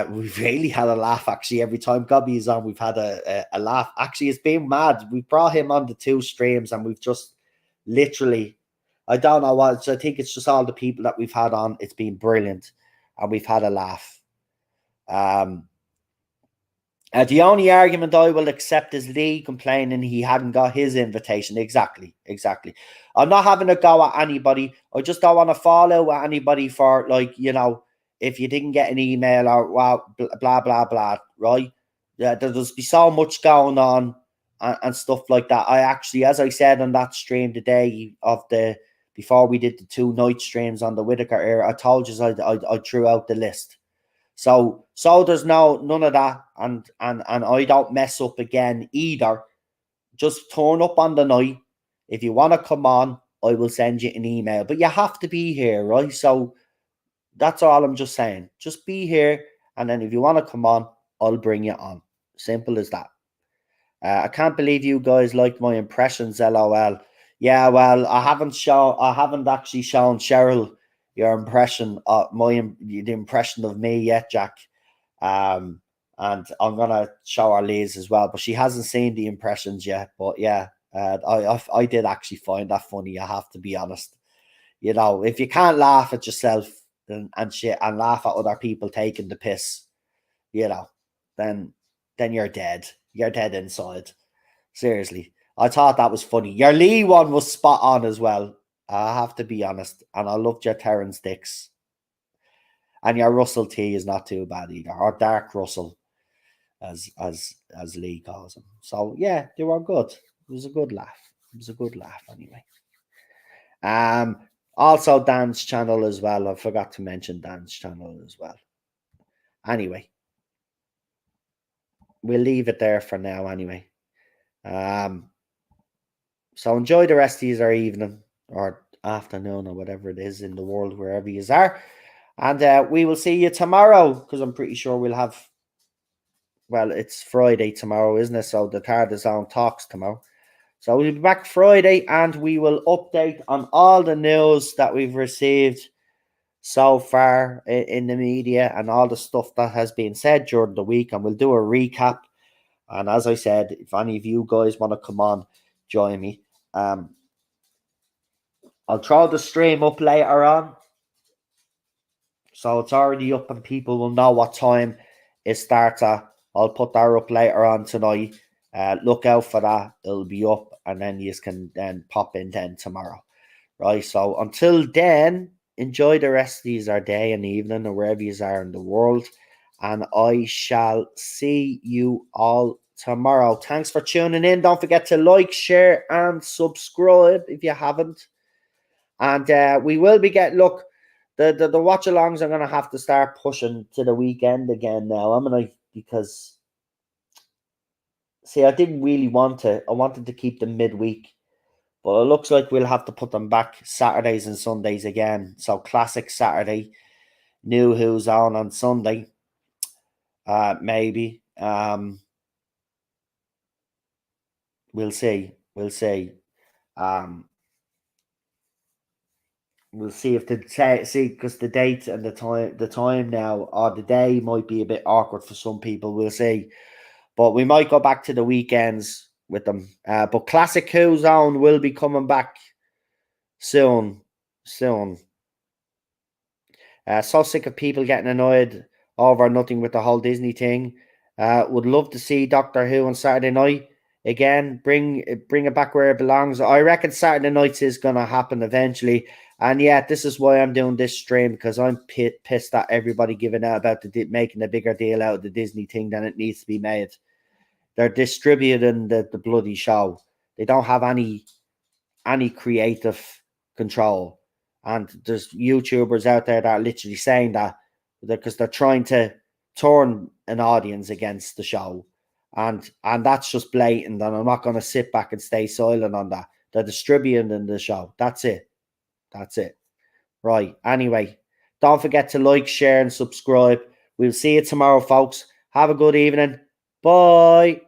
[SPEAKER 1] We've really had a laugh, actually. Every time Gobby is on, we've had a laugh. Actually, it's been mad. We brought him on the 2 streams and we've just literally, I don't know what. So I think it's just all the people that we've had on. It's been brilliant. And we've had a laugh. The only argument I will accept is Lee complaining he hadn't got his invitation. Exactly. I'm not having a go at anybody. I just don't want to follow with anybody for, like, you know, if you didn't get an email or well, blah, blah, blah, right? Yeah, there's be so much going on and stuff like that. I actually, as I said on that stream today before we did the 2 night streams on the Whitaker era, I told you I threw out the list. So there's none of that, and I don't mess up again either. Just turn up on the night. If you want to come on, I will send you an email. But you have to be here, right? So that's all I'm just saying. Just be here, and then if you want to come on, I'll bring you on. Simple as that. I can't believe you guys liked my impressions, LOL. Yeah, well, I haven't actually shown Cheryl your impression of the impression of me yet, Jack. And I'm gonna show her Liz as well, but she hasn't seen the impressions yet. But yeah, I did actually find that funny. I have to be honest. You know, if you can't laugh at yourself and shit and laugh at other people taking the piss, you know, then you're dead. You're dead inside. Seriously. I thought that was funny. Your Lee one was spot on as well. I have to be honest. And I loved your Terrence Dix. And your Russell T is not too bad either. Or Dark Russell, as Lee calls him. So yeah, they were good. It was a good laugh. Anyway. Also Dan's channel as well. I forgot to mention Dan's channel as well. Anyway. We'll leave it there for now anyway. So enjoy the rest of your evening or afternoon or whatever it is in the world, wherever you are. And we will see you tomorrow, because I'm pretty sure we'll have, well, it's Friday tomorrow, isn't it? So the TARDIS Zone talks tomorrow. So we'll be back Friday and we will update on all the news that we've received so far in the media and all the stuff that has been said during the week. And we'll do a recap. And as I said, if any of you guys want to come on, join me. I'll throw the stream up later on. So it's already up and people will know what time it starts at. I'll put that up later on tonight. Look out for that. It'll be up and then you can then pop in then tomorrow. Right, so until then, enjoy the rest of your day and evening or wherever you are in the world. And I shall see you all tomorrow. Thanks for tuning in. Don't forget to like, share, and subscribe if you haven't. And we will be getting, look, the watch-alongs are going to have to start pushing to the weekend again now. Because, see, I didn't really want to. I wanted to keep them midweek. But it looks like we'll have to put them back Saturdays and Sundays again. So classic Saturday, new Who's on Sunday. Maybe. We'll see. We'll see if because the date and the time now or the day might be a bit awkward for some people. We'll see. But we might go back to the weekends with them. But classic Who's On will be coming back soon. So sick of people getting annoyed over nothing with the whole Disney thing. Would love to see Doctor Who on Saturday night again. Bring it back where it belongs. I reckon Saturday nights is gonna happen eventually. And yeah, this is why I'm doing this stream, because I'm pissed at everybody giving out about making a bigger deal out of the Disney thing than it needs to be made. They're distributing the bloody show. They don't have any creative control. And there's YouTubers out there that are literally saying that because they're trying to turn an audience against the show. And that's just blatant. And I'm not going to sit back and stay silent on that. They're distributing the show. That's it. That's it. Right. Anyway, don't forget to like, share, and subscribe. We'll see you tomorrow, folks. Have a good evening. Bye.